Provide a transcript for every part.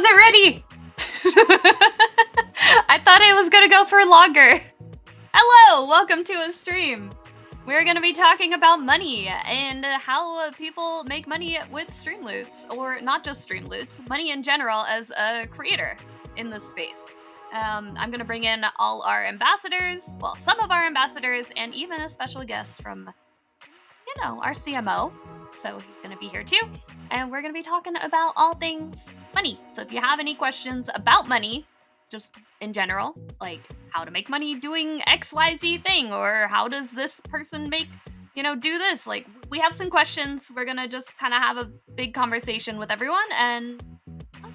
wasn't ready. I thought it was gonna go for longer. Hello, welcome to a stream. We're gonna be talking about money and how people make money with Streamloots, or not just Streamloots, money in general as a creator in this space. I'm gonna bring in all our ambassadors, well, some of our ambassadors, and even a special guest from, you know, our CMO. So he's gonna be here too. And we're gonna be talking about all things money. So if you have any questions about money, just in general, like how to make money doing XYZ thing, or how does this person make, you know, do this? Like, we have some questions. We're gonna just kind of have a big conversation with everyone and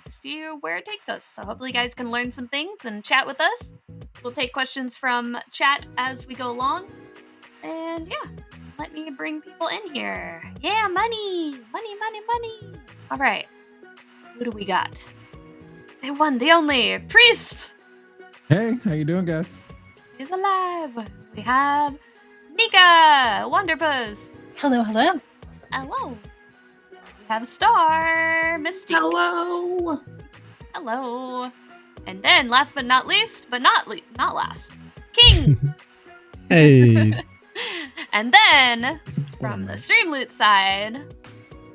see where it takes us. So hopefully you guys can learn some things and chat with us. We'll take questions from chat as we go along. And yeah, let me bring people in here. Yeah, money. All right, who do we got? The one, the only, Priest. Hey, how you doing, guys? He's alive. We have Nika, Wonderpuss. Hello. Hello. We have Star, Mystique. Hello. And then, last but not least, but not last, King. Hey. And then, from the Streamloot side,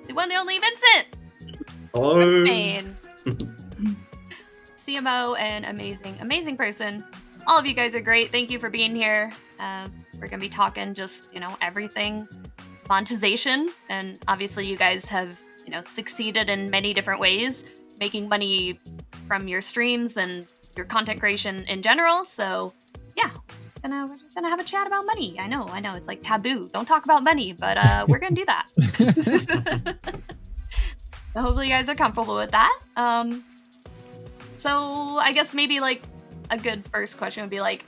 the one, the only Vincent. Hello. Maine. CMO and amazing person. All of you guys are great. Thank you for being here. We're gonna be talking just, you know, everything monetization, and obviously you guys have, you know, succeeded in many different ways, making money from your streams and your content creation in general. So yeah, we're just gonna have a chat about money. I know it's like taboo. Don't talk about money, but we're gonna do that. So hopefully you guys are comfortable with that. So I guess maybe like a good first question would be like,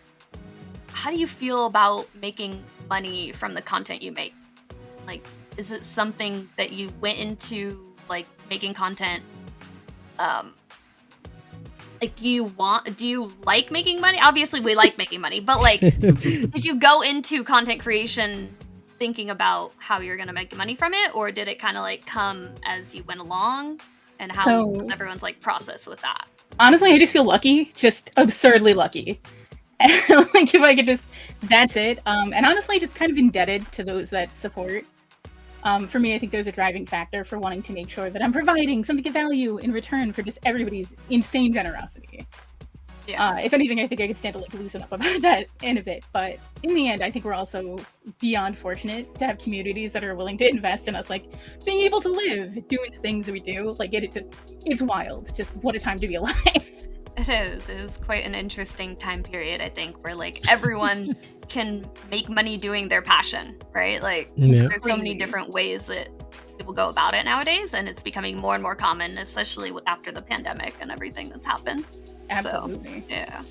how do you feel about making money from the content you make? Like, is it something that you went into, like, making content? Like, do you like making money? Obviously we like making money, but like, did you go into content creation thinking about how you're gonna make money from it, or did it kind of like come as you went along? And how was everyone's like process with that? Honestly, I just feel lucky, just absurdly lucky. Like, if I could just, that's it. And honestly, just kind of indebted to those that support. For me, I think there's a driving factor for wanting to make sure that I'm providing something of value in return for just everybody's insane generosity. Yeah. If anything, I think I could stand to like loosen up about that in a bit. But in the end, I think we're also beyond fortunate to have communities that are willing to invest in us, like being able to live, doing the things that we do. Like it's wild. Just what a time to be alive. It is quite an interesting time period, I think, where like everyone can make money doing their passion, right? Like there's so many different ways that people go about it nowadays, and it's becoming more and more common, especially after the pandemic and everything that's happened. Absolutely. So, yeah.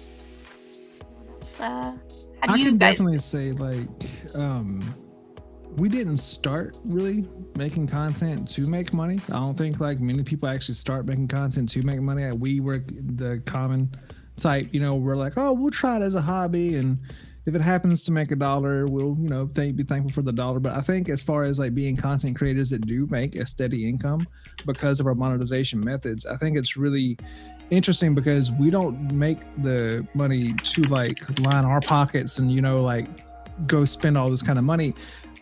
So, I can definitely say, like, we didn't start really making content to make money. I don't think like many people actually start making content to make money. We were the common type, you know, we're like, oh, we'll try it as a hobby, and if it happens to make $1, we'll, you know, be thankful for the $1. But I think as far as like being content creators that do make a steady income because of our monetization methods, I think it's really interesting because we don't make the money to like line our pockets and, you know, like go spend all this kind of money.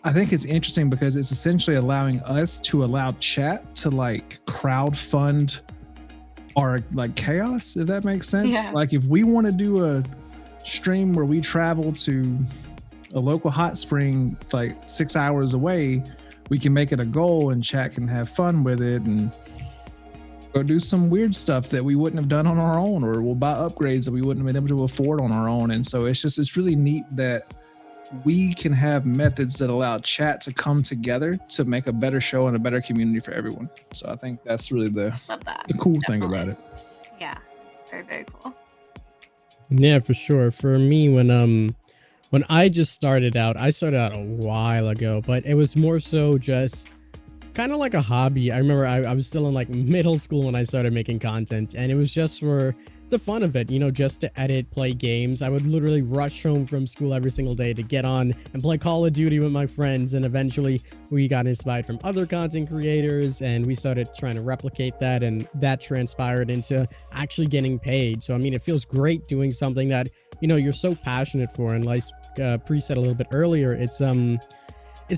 I think it's interesting because it's essentially allowing us to allow chat to like crowd fund our like chaos, if that makes sense. Yeah. Like if we want to do a stream where we travel to a local hot spring like 6 hours away, we can make it a goal and chat can have fun with it and go do some weird stuff that we wouldn't have done on our own, or we'll buy upgrades that we wouldn't have been able to afford on our own. And so it's really neat that we can have methods that allow chat to come together to make a better show and a better community for everyone. So I think that's really the cool thing about it. Yeah, it's very, very cool. Yeah, for sure. For me, when I just started out, I started out a while ago, but it was more so just kind of like a hobby. I remember I was still in like middle school when I started making content, and it was just for the fun of it, you know, just to edit, play games. I would literally rush home from school every single day to get on and play Call of Duty with my friends. And eventually we got inspired from other content creators and we started trying to replicate that, and that transpired into actually getting paid. So, I mean, it feels great doing something that, you know, you're so passionate for. And like Pre said a little bit earlier, it's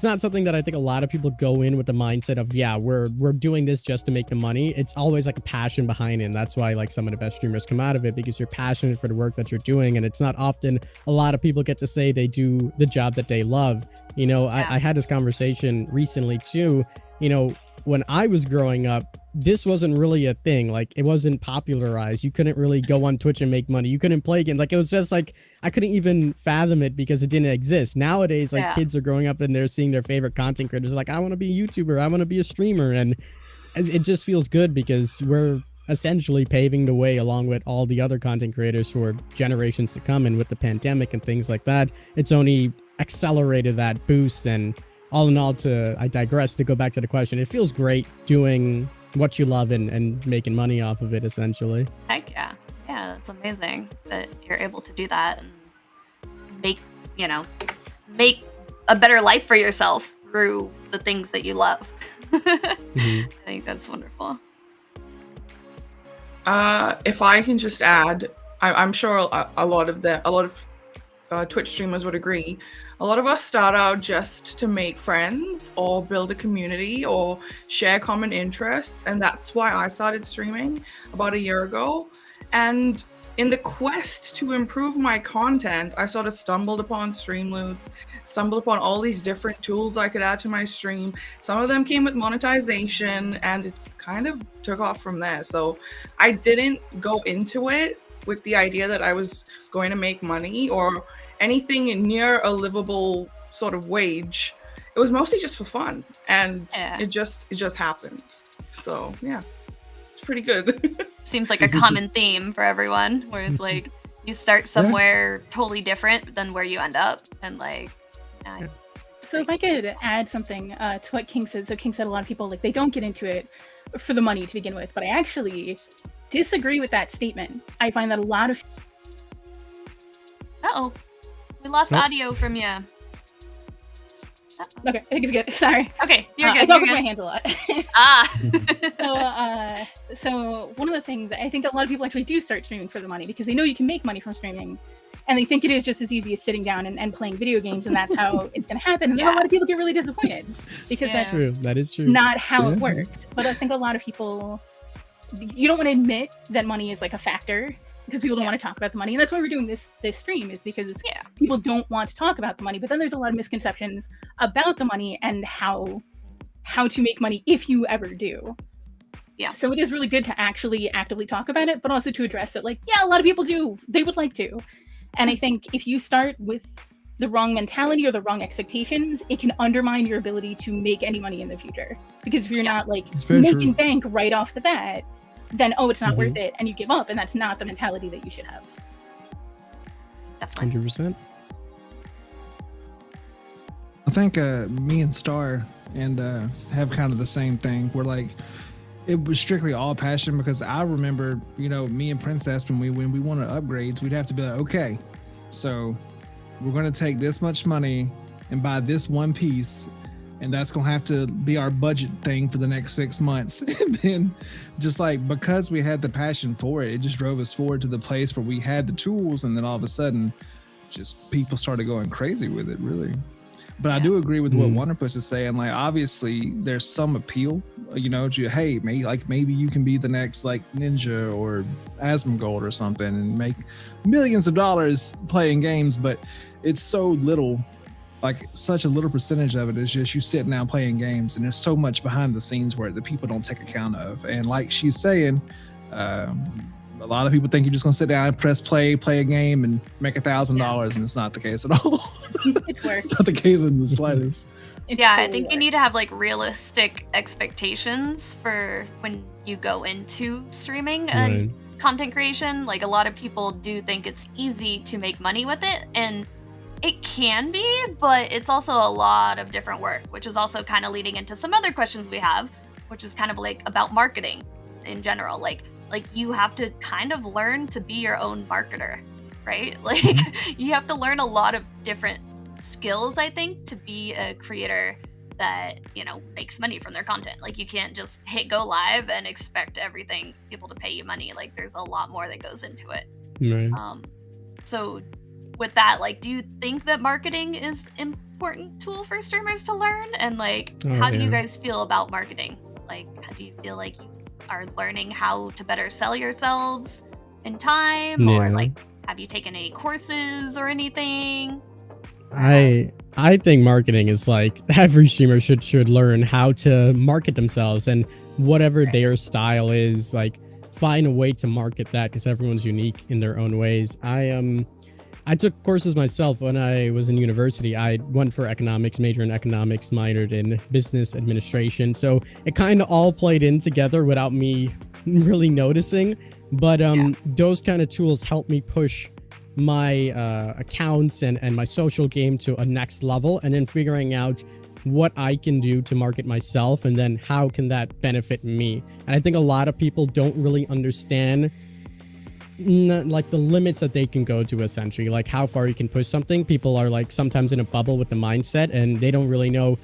not something that I think a lot of people go in with the mindset of, yeah, we're doing this just to make the money. It's always like a passion behind it. And that's why like some of the best streamers come out of it, because you're passionate for the work that you're doing. And it's not often a lot of people get to say they do the job that they love. You know, I had this conversation recently too. You know, when I was growing up, this wasn't really a thing. Like, it wasn't popularized. You couldn't really go on Twitch and make money. You couldn't play games. Like, it was just like, I couldn't even fathom it because it didn't exist. Nowadays, like, kids are growing up and they're seeing their favorite content creators. Like, I want to be a YouTuber. I want to be a streamer. And it just feels good because we're essentially paving the way along with all the other content creators for generations to come. And with the pandemic and things like that, it's only accelerated that boost. And all in all, I digress, to go back to the question, it feels great doing what you love and making money off of it, essentially. Heck yeah. Yeah, that's amazing that you're able to do that and make a better life for yourself through the things that you love. I think that's wonderful. If I can just add, I'm sure a lot of Twitch streamers would agree. A lot of us start out just to make friends or build a community or share common interests. And that's why I started streaming about a year ago. And in the quest to improve my content, I sort of stumbled upon Streamloots, stumbled upon all these different tools I could add to my stream. Some of them came with monetization, and it kind of took off from there. So I didn't go into it with the idea that I was going to make money or anything near a livable sort of wage. It was mostly just for fun, and it just happened. So yeah, it's pretty good. Seems like a common theme for everyone, where it's like you start somewhere totally different than where you end up, and like. So if I could add something to what King said. So King said a lot of people, like, they don't get into it for the money to begin with, but I actually disagree with that statement. I find that a lot of we lost audio from you. Okay, I think it's good. Sorry. Okay, you're good. I talk with my hands a lot. Ah. So one of the things, I think a lot of people actually do start streaming for the money because they know you can make money from streaming, and they think it is just as easy as sitting down and playing video games, and that's how it's going to happen. And then a lot of people get really disappointed because that's true. That is true. Not how it works. But I think a lot of people, you don't want to admit that money is like a factor, because people don't want to talk about the money. And that's why we're doing this stream, is because people don't want to talk about the money. But then there's a lot of misconceptions about the money and how to make money if you ever do. Yeah. So it is really good to actually actively talk about it, but also to address it. Like, a lot of people do. They would like to. And I think if you start with the wrong mentality or the wrong expectations, it can undermine your ability to make any money in the future. Because if you're not like making bank right off the bat, then it's not worth it, and you give up, and that's not the mentality that you should have. Definitely. 100%. I think me and Star and have kind of the same thing. We're like, it was strictly all passion, because I remember, me and Princess, when we wanted upgrades, we'd have to be like, okay, so we're going to take this much money and buy this one piece, and that's going to have to be our budget thing for the next 6 months. And then just like, because we had the passion for it, it just drove us forward to the place where we had the tools. And then all of a sudden, just people started going crazy with it, really. But I do agree with what Wonderpuss is saying. Like, obviously there's some appeal, to, hey, maybe you can be the next like Ninja or Asmongold or something and make millions of dollars playing games. But it's so little. Like, such a little percentage of it is just you sitting down playing games, and there's so much behind the scenes where the people don't take account of. And like she's saying, a lot of people think you're just gonna sit down and press play a game and make $1,000, and it's not the case at all. It's work. It's not the case in the slightest. I think you need to have like realistic expectations for when you go into streaming and content creation. Like, a lot of people do think it's easy to make money with it, and it can be, but it's also a lot of different work, which is also kind of leading into some other questions we have, which is kind of like about marketing in general. Like like you have to kind of learn to be your own marketer, right? Like you have to learn a lot of different skills, I think, to be a creator that, you know, makes money from their content. Like you can't just hit go live and expect people to pay you money. Like there's a lot more that goes into it. Right. So with that, like, do you think that marketing is important tool for streamers to learn? And like, how do you guys feel about marketing? Like, how do you feel like you are learning how to better sell yourselves in time? Or like, have you taken any courses or anything? I think marketing is like every streamer should learn how to market themselves, and whatever their style is, like find a way to market that, because everyone's unique in their own ways. I took courses myself when I was in university. I went for economics, major in economics, minored in business administration. So it kind of all played in together without me really noticing. But those kind of tools helped me push my accounts and my social game to a next level, and then figuring out what I can do to market myself, and then how can that benefit me. And I think a lot of people don't really understand like the limits that they can go to, essentially, like how far you can push something. People are like sometimes in a bubble with the mindset, and they don't really know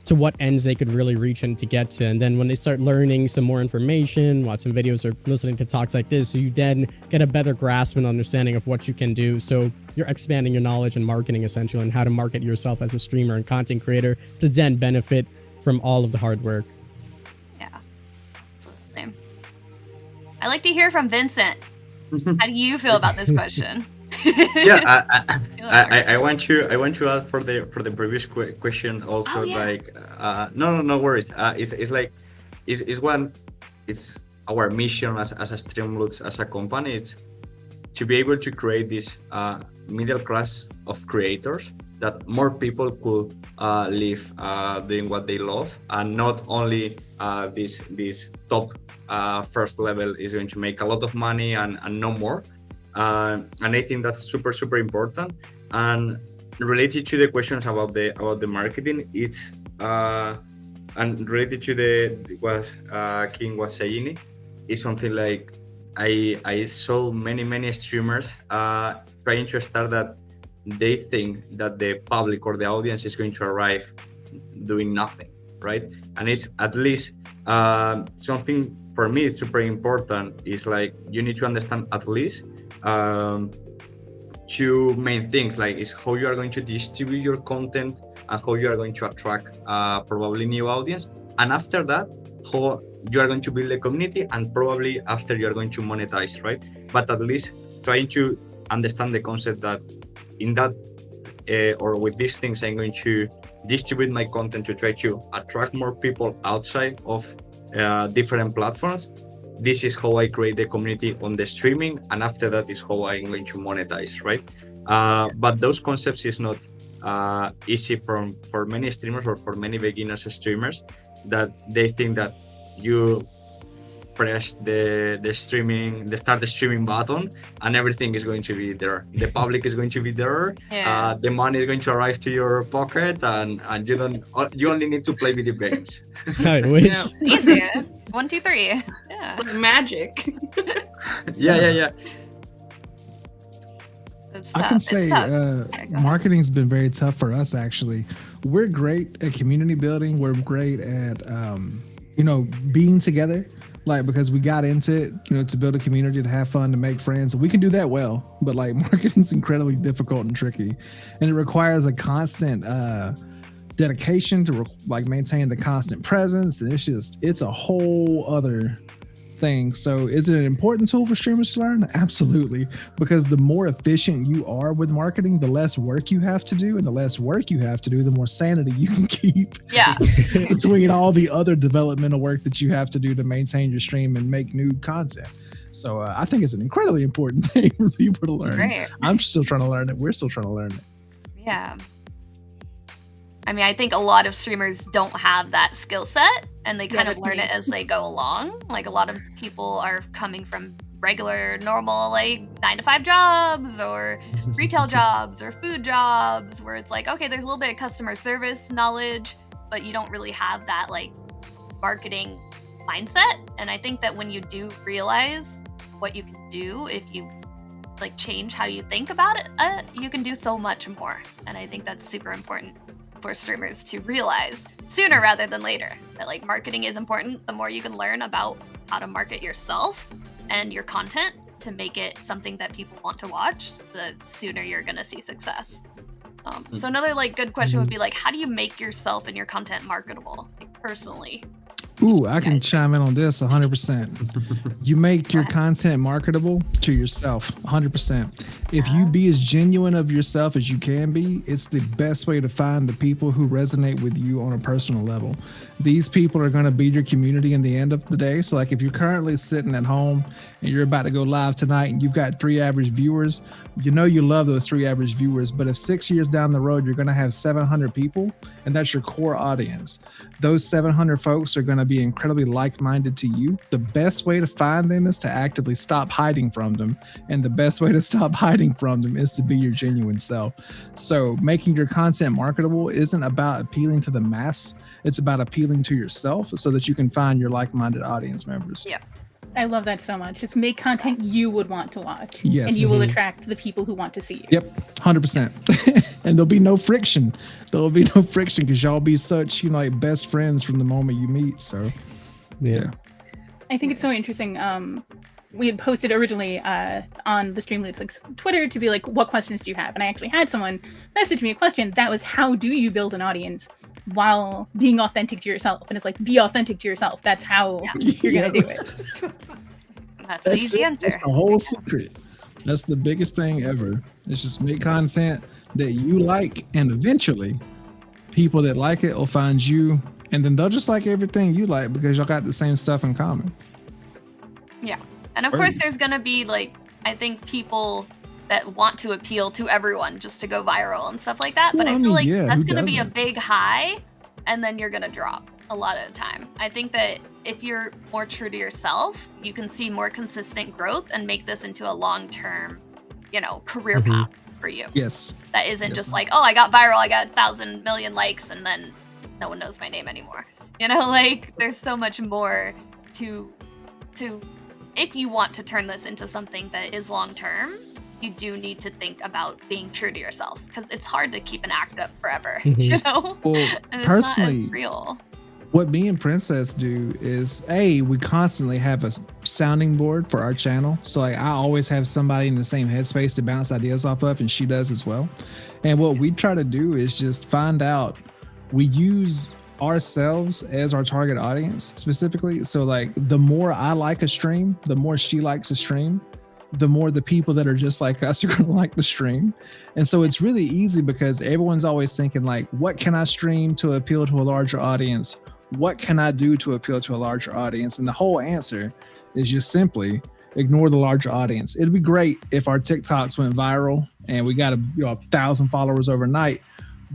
to what ends they could really reach and to get to. And then when they start learning some more information, watch some videos or listening to talks like this, so you then get a better grasp and understanding of what you can do. So you're expanding your knowledge in marketing, essentially, and how to market yourself as a streamer and content creator to then benefit from all of the hard work. Yeah, same. I like to hear from Vincent. How do you feel about this question? Yeah, I want to add for the previous question also. Like no worries. It's our mission as a Streamloots, as a company. It's to be able to create this middle class of creators, that more people could live doing what they love, and not only this top first level is going to make a lot of money and no more. And I think that's super important. And related to the questions about the marketing, it's and related to what King was saying, is something like I saw many streamers trying to start that. They think that the public or the audience is going to arrive doing nothing, right? And it's at least something for me is super important, is like you need to understand at least two main things, like is how you are going to distribute your content and how you are going to attract probably new audience, and after that how you are going to build a community, and probably after you are going to monetize, right? But at least trying to understand the concept that in that or with these things I'm going to distribute my content to try to attract more people outside of different platforms. This is how I create the community on the streaming, and after that is how I'm going to monetize, right? But those concepts is not easy for many streamers or for many beginners streamers, that they think that you press the start the streaming button and everything is going to be there. The public is going to be there. Yeah. The money is going to arrive to your pocket, and you only need to play video games. I wish. Yeah. Easy. 1, 2, 3. Yeah. It's like magic. Yeah. It's I tough. can It's say tough. Yeah, go ahead. marketing's been very tough for us, actually. We're great at community building. We're great at being together, like, because we got into it, to build a community, to have fun, to make friends. We can do that well, but like marketing's incredibly difficult and tricky, and it requires a constant dedication to maintain the constant presence. And it's a whole other thing. So is it an important tool for streamers to learn? Absolutely, because the more efficient you are with marketing, the less work you have to do, and the less work you have to do, the more sanity you can keep Yeah. between all the other developmental work that you have to do to maintain your stream and make new content. So I think it's an incredibly important thing for people to learn. Right. I'm still trying to learn it. We're still trying to learn it. Yeah. I mean, I think a lot of streamers don't have that skill set, and they kind of that's learn me. it as they go along. Like, a lot of people are coming from regular, normal, like 9-to-5 jobs or retail jobs or food jobs, where it's like, okay, there's a little bit of customer service knowledge, but you don't really have that like marketing mindset. And I think that when you do realize what you can do if you like change how you think about it, you can do so much more. And I think that's super important for streamers to realize sooner rather than later, that like marketing is important. The more you can learn about how to market yourself and your content to make it something that people want to watch, the sooner you're gonna see success. So another like good question would be like, how do you make yourself and your content marketable, like, personally? Ooh, I can chime in on this 100%. You make your content marketable to yourself 100%. If you be as genuine of yourself as you can be, it's the best way to find the people who resonate with you on a personal level. These people are going to be your community in the end of the day. So like if you're currently sitting at home and you're about to go live tonight and you've got 3 average viewers, you know you love those 3 average viewers. But if 6 years down the road, you're going to have 700 people and that's your core audience, those 700 folks are going to be incredibly like-minded to you. The best way to find them is to actively stop hiding from them. And the best way to stop hiding from them is to be your genuine self. So making your content marketable isn't about appealing to the mass. It's about appealing to yourself so that you can find your like-minded audience members. Yeah. I love that so much. Just make content you would want to watch. Yes. And you will attract the people who want to see you. Yep, 100%. And there'll be no friction. There'll be no friction because y'all be such, you know, like best friends from the moment you meet. So, yeah. I think it's so interesting. We had posted originally on the Streamloots like Twitter to be like, what questions do you have? And I actually had someone message me a question that was, how do you build an audience while being authentic to yourself? And it's like, be authentic to yourself. That's how you're going to do it. That's the easy answer. That's the whole secret. That's the biggest thing ever. It's just make content that you like, and eventually people that like it will find you, and then they'll just like everything you like because y'all got the same stuff in common. Yeah. And of course there's going to be like, I think people that want to appeal to everyone just to go viral and stuff like that. But Well, I feel like yeah, that's who going to be a doesn't? big high and then you're going to drop a lot of the time. I think that if you're more true to yourself, you can see more consistent growth and make this into a long-term, you know, career path for you. Yes. That isn't just like, oh, I got viral, I got 1,000 million likes, and then no one knows my name anymore. You know, like there's so much more to if you want to turn this into something that is long-term, you do need to think about being true to yourself because it's hard to keep an act up forever, you know? Well, and it's personally, not as real. what me and Princess do is, we constantly have a sounding board for our channel. So like I always have somebody in the same headspace to bounce ideas off of, and she does as well. And what we try to do is just find out, we use ourselves as our target audience specifically. So like the more I like a stream, the more she likes a stream, the more the people that are just like us are going to like the stream. And so it's really easy because everyone's always thinking like, what can I stream to appeal to a larger audience? What can I do to appeal to a larger audience? And the whole answer is just simply ignore the larger audience. It'd be great if our TikToks went viral and we got 1,000 followers overnight,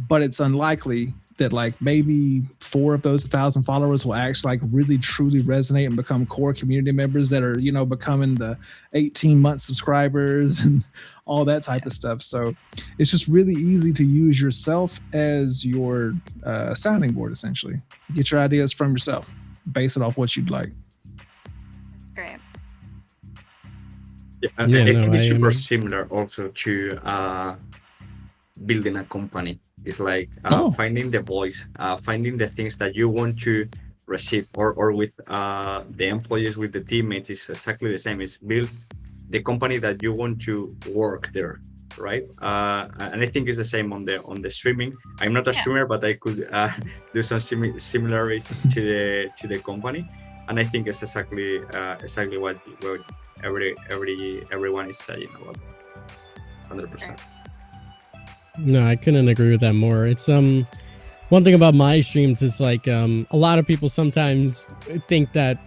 but it's unlikely that like maybe 4 of those 1,000 followers will actually like really truly resonate and become core community members that are, you know, becoming the 18-month subscribers and all that type of stuff. So it's just really easy to use yourself as your sounding board, essentially. Get your ideas from yourself, base it off what you'd like. Great. Yeah, and I think it's super similar also to building a company. It's like finding the voice, finding the things that you want to receive, or with the employees, with the teammates, is exactly the same. It's build the company that you want to work there, right? And I think it's the same on the streaming. I'm not a streamer, but I could do some similarities to the company, and I think it's exactly what everyone is saying about 100%. No, I couldn't agree with that more. It's one thing about my streams is like a lot of people sometimes think that,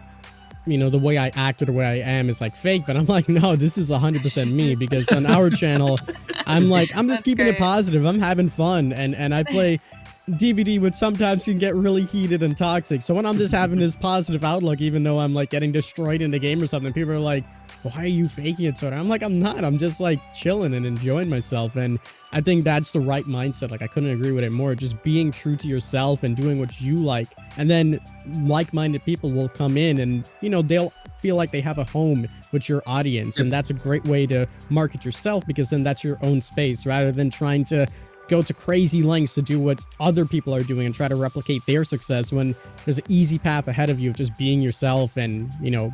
you know, the way I act or the way I am is like fake, but I'm like, no, this is 100% me, because on our channel, I'm just keeping it positive. I'm having fun, and I play DVD, which sometimes can get really heated and toxic. So when I'm just having this positive outlook, even though I'm like getting destroyed in the game or something, people are like, why are you faking it? So I'm like, I'm not. I'm just like chilling and enjoying myself. And I think that's the right mindset. Like, I couldn't agree with it more. Just being true to yourself and doing what you like. And then like-minded people will come in and, you know, they'll feel like they have a home with your audience. And that's a great way to market yourself, because then that's your own space, rather than trying to go to crazy lengths to do what other people are doing and try to replicate their success, when there's an easy path ahead of you of just being yourself and, you know,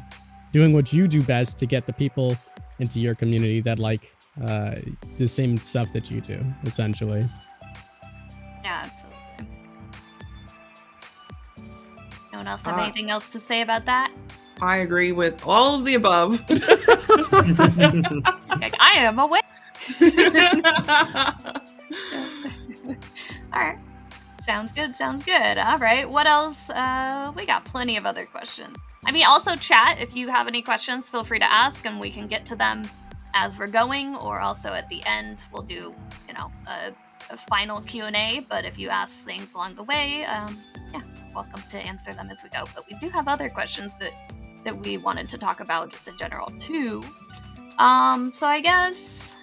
doing what you do best to get the people into your community that like the same stuff that you do, essentially. Yeah, absolutely. No one else have anything else to say about that? I agree with all of the above. Like, I am aware. All right. Sounds good. Sounds good. All right. What else? We got plenty of other questions. I mean, also chat. If you have any questions, feel free to ask, and we can get to them as we're going, or also at the end, we'll do, you know, a final Q&A. But if you ask things along the way, yeah, welcome to answer them as we go. But we do have other questions that we wanted to talk about just in general too. So I guess,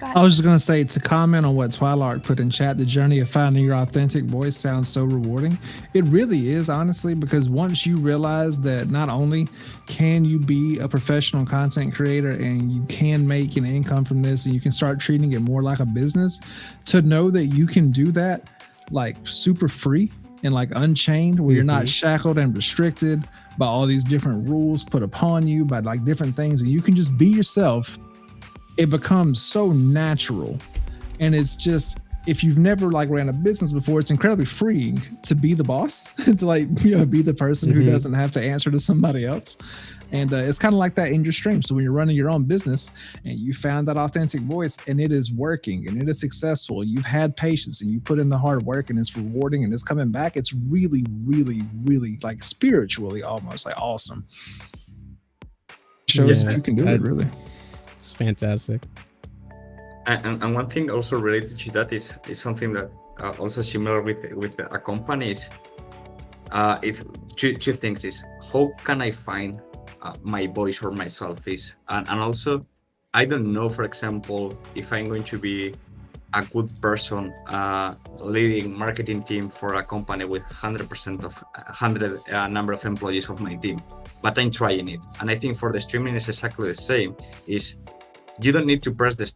I was just going to say, to comment on what Twilark put in chat, the journey of finding your authentic voice sounds so rewarding. It really is, honestly, because once you realize that not only can you be a professional content creator and you can make an income from this, and you can start treating it more like a business, to know that you can do that like super free and like unchained, where you're not shackled and restricted by all these different rules put upon you by like different things, and you can just be yourself. It becomes so natural. And it's just, if you've never like ran a business before, it's incredibly freeing to be the boss, to like, you know, be the person who doesn't have to answer to somebody else. And it's kind of like that in your stream. So when you're running your own business and you found that authentic voice and it is working and it is successful, you've had patience and you put in the hard work and it's rewarding and it's coming back, it's really, really, really like spiritually almost like awesome. Shows that you can do it, really. It's fantastic. And one thing also related to that is something that also similar with a company is if two things is, how can I find my voice or myself is, and also I don't know, for example, if I'm going to be a good person leading marketing team for a company with 100% number of employees of my team, but I'm trying it. And I think for the streaming is exactly the same. Is you don't need to press the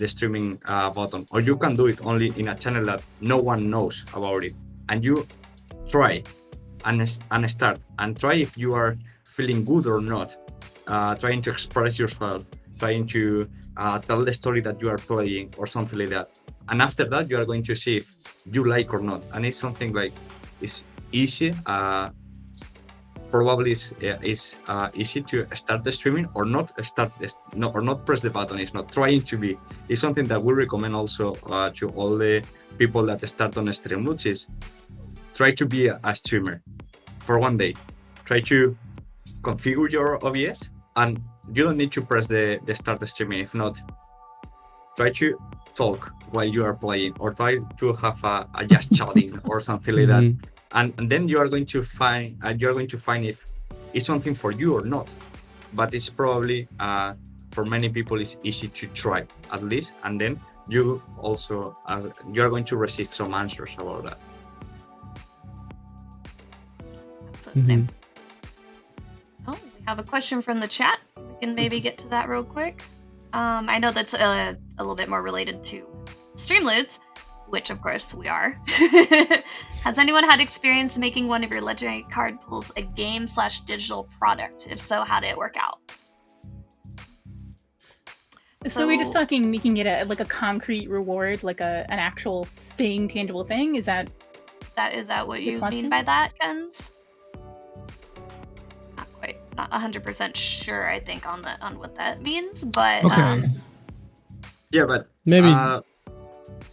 streaming button, or you can do it only in a channel that no one knows about it, and you try and start and try if you are feeling good or not, trying to express yourself, trying to tell the story that you are playing or something like that. And after that, you are going to see if you like or not. And it's something like, it's easy. Probably is easy to start the streaming or not or not press the button. It's not trying to be. It's something that we recommend also to all the people that start on Streamloots is try to be a streamer for one day. Try to configure your OBS, and you don't need to press the start streaming. If not, try to talk while you are playing, or try to have a just chatting or something like that. And then you are going to find if it's something for you or not. But it's probably for many people it's easy to try at least, and then you also you are going to receive some answers about that. Oh, we have a question from the chat. We can maybe get to that real quick. I know that's a little bit more related to Streamloots, which of course we are. Has anyone had experience making one of your legendary card pulls a game/digital product? If so, how did it work out? So we're just talking making it a concrete reward, like an actual thing, tangible thing? Is that what you mean by that, Kens? Not 100% sure, I think, on what that means, but okay. Yeah, but maybe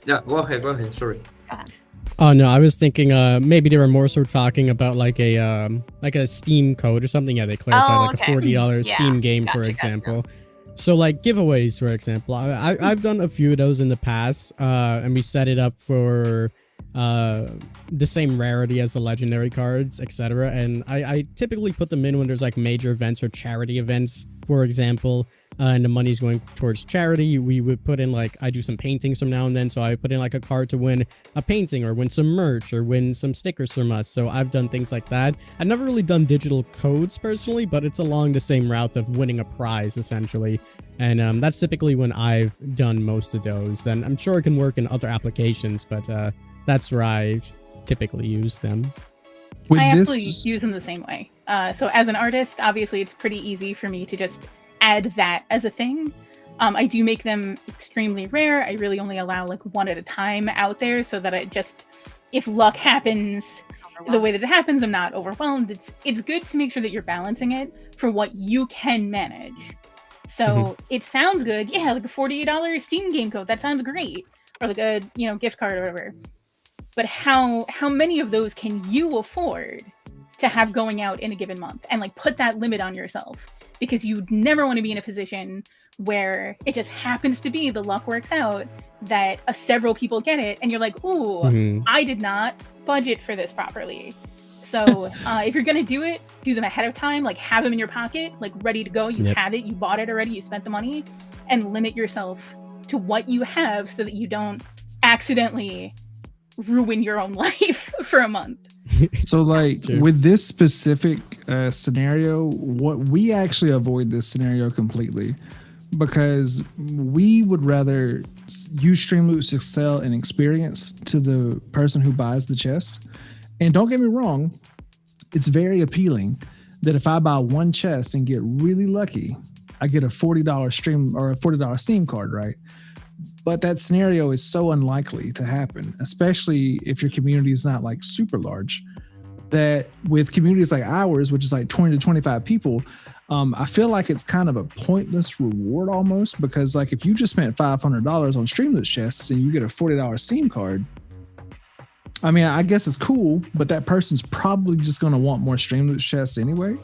yeah, go ahead, sorry. Go ahead. Oh no, I was thinking maybe they were more so talking about like a Steam code or something. Yeah, they clarified a $40 Steam game, for example. Gotcha. So like giveaways, for example, I've done a few of those in the past, and we set it up for the same rarity as the legendary cards, etc. And I typically put them in when there's like major events or charity events, for example. and the money's going towards charity. We would put in like, I do some paintings from now and then, so I put in like a card to win a painting or win some merch or win some stickers from us. So I've done things like that. I've never really done digital codes personally, but it's along the same route of winning a prize essentially. And that's typically when I've done most of those. And I'm sure it can work in other applications, but that's where I've typically used them. With I this, absolutely use them the same way. So as an artist, obviously it's pretty easy for me to just add that as a thing. I do make them extremely rare. I really only allow like one at a time out there so that it just, if luck happens the way that it happens, I'm not overwhelmed. It's good to make sure that you're balancing it for what you can manage. So it sounds good. Yeah, like a $48 Steam game code. That sounds great. Or like a, gift card or whatever. But how many of those can you afford to have going out in a given month? And like put that limit on yourself, because you never want to be in a position where it just happens to be the luck works out that several people get it and you're like, ooh, I did not budget for this properly. So if you're gonna do it, do them ahead of time, like have them in your pocket, like ready to go. You have it, you bought it already, you spent the money, and limit yourself to what you have so that you don't accidentally ruin your own life for a month. So like with this specific scenario, what we actually avoid this scenario completely, because we would rather use Streamloots to sell an experience to the person who buys the chest. And don't get me wrong, it's very appealing that if I buy one chest and get really lucky, I get a $40 stream or a $40 Steam card, right? But that scenario is so unlikely to happen, especially if your community is not like super large. That with communities like ours, which is like 20 to 25 people, I feel like it's kind of a pointless reward almost, because like if you just spent $500 on Streamloots chests and you get a $40 Steam card, I mean, I guess it's cool, but that person's probably just going to want more Streamloots chests anyway.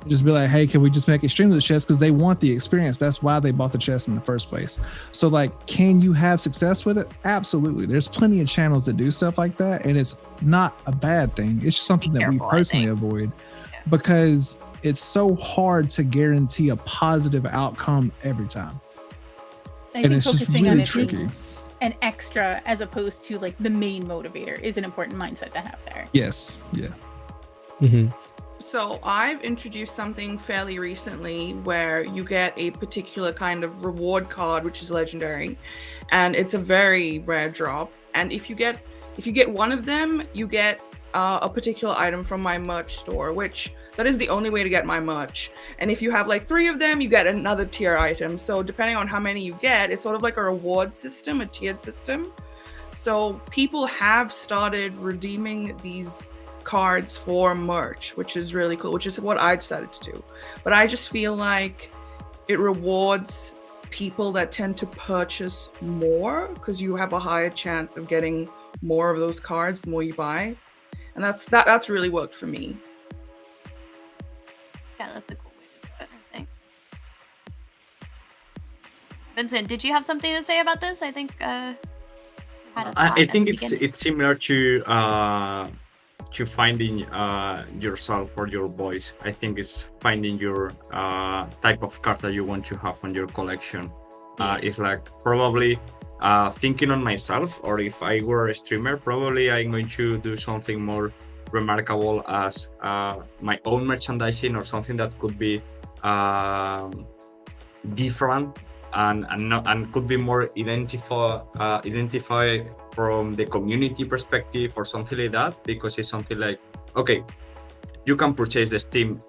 Just be like, hey, can we just make a Streamloots chest? Because they want the experience. That's why they bought the chest in the first place. So like, can you have success with it? Absolutely. There's plenty of channels that do stuff like that, and it's not a bad thing. It's just something that we personally avoid because it's so hard to guarantee a positive outcome every time. And it's just really tricky. An extra as opposed to like the main motivator is an important mindset to have there. Yes. Yeah. So I've introduced something fairly recently where you get a particular kind of reward card, which is legendary, and it's a very rare drop. And if you get one of them, you get a particular item from my merch store, which that is the only way to get my merch. And if you have like 3 of them, you get another tier item. So depending on how many you get, it's sort of like a reward system, a tiered system. So people have started redeeming these cards for merch, which is really cool, which is what I decided to do. But I just feel like it rewards people that tend to purchase more because you have a higher chance of getting more of those cards the more you buy. And that's really worked for me. Yeah, that's a cool way to do it, I think. Vincent, did you have something to say about this? I think I think it's similar to finding yourself or your voice. I think it's finding your type of card that you want to have on your collection. It's like probably thinking on myself, or if I were a streamer, probably I'm going to do something more remarkable as my own merchandising or something that could be different and could be more identified from the community perspective or something like that, because it's something like, okay, you can purchase the Steam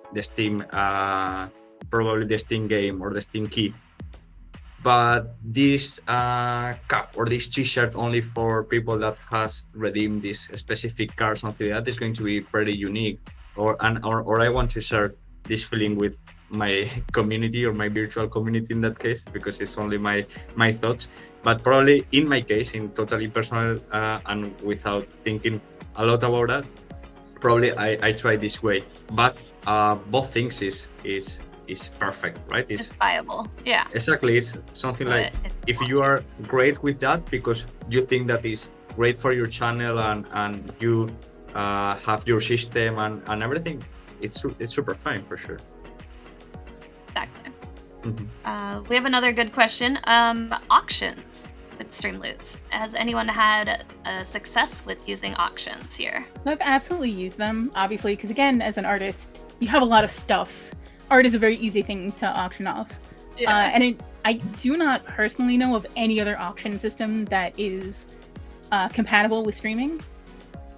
probably the Steam game or the Steam key, but this cap or this t-shirt only for people that has redeemed this specific card, something like that, is going to be pretty unique, or I want to share this feeling with my community or my virtual community in that case, because it's only my thoughts. But probably in my case, in totally personal and without thinking a lot about that, probably I try this way. But both things is perfect, right? It's viable. Yeah. Exactly. It's something like if you are great with that because you think that is great for your channel and you have your system and everything, it's super fine for sure. Exactly. We have another good question. Auctions with Streamloots. Has anyone had success with using auctions here? I've absolutely used them, obviously, because again, as an artist, you have a lot of stuff. Art is a very easy thing to auction off. And I do not personally know of any other auction system that is compatible with streaming.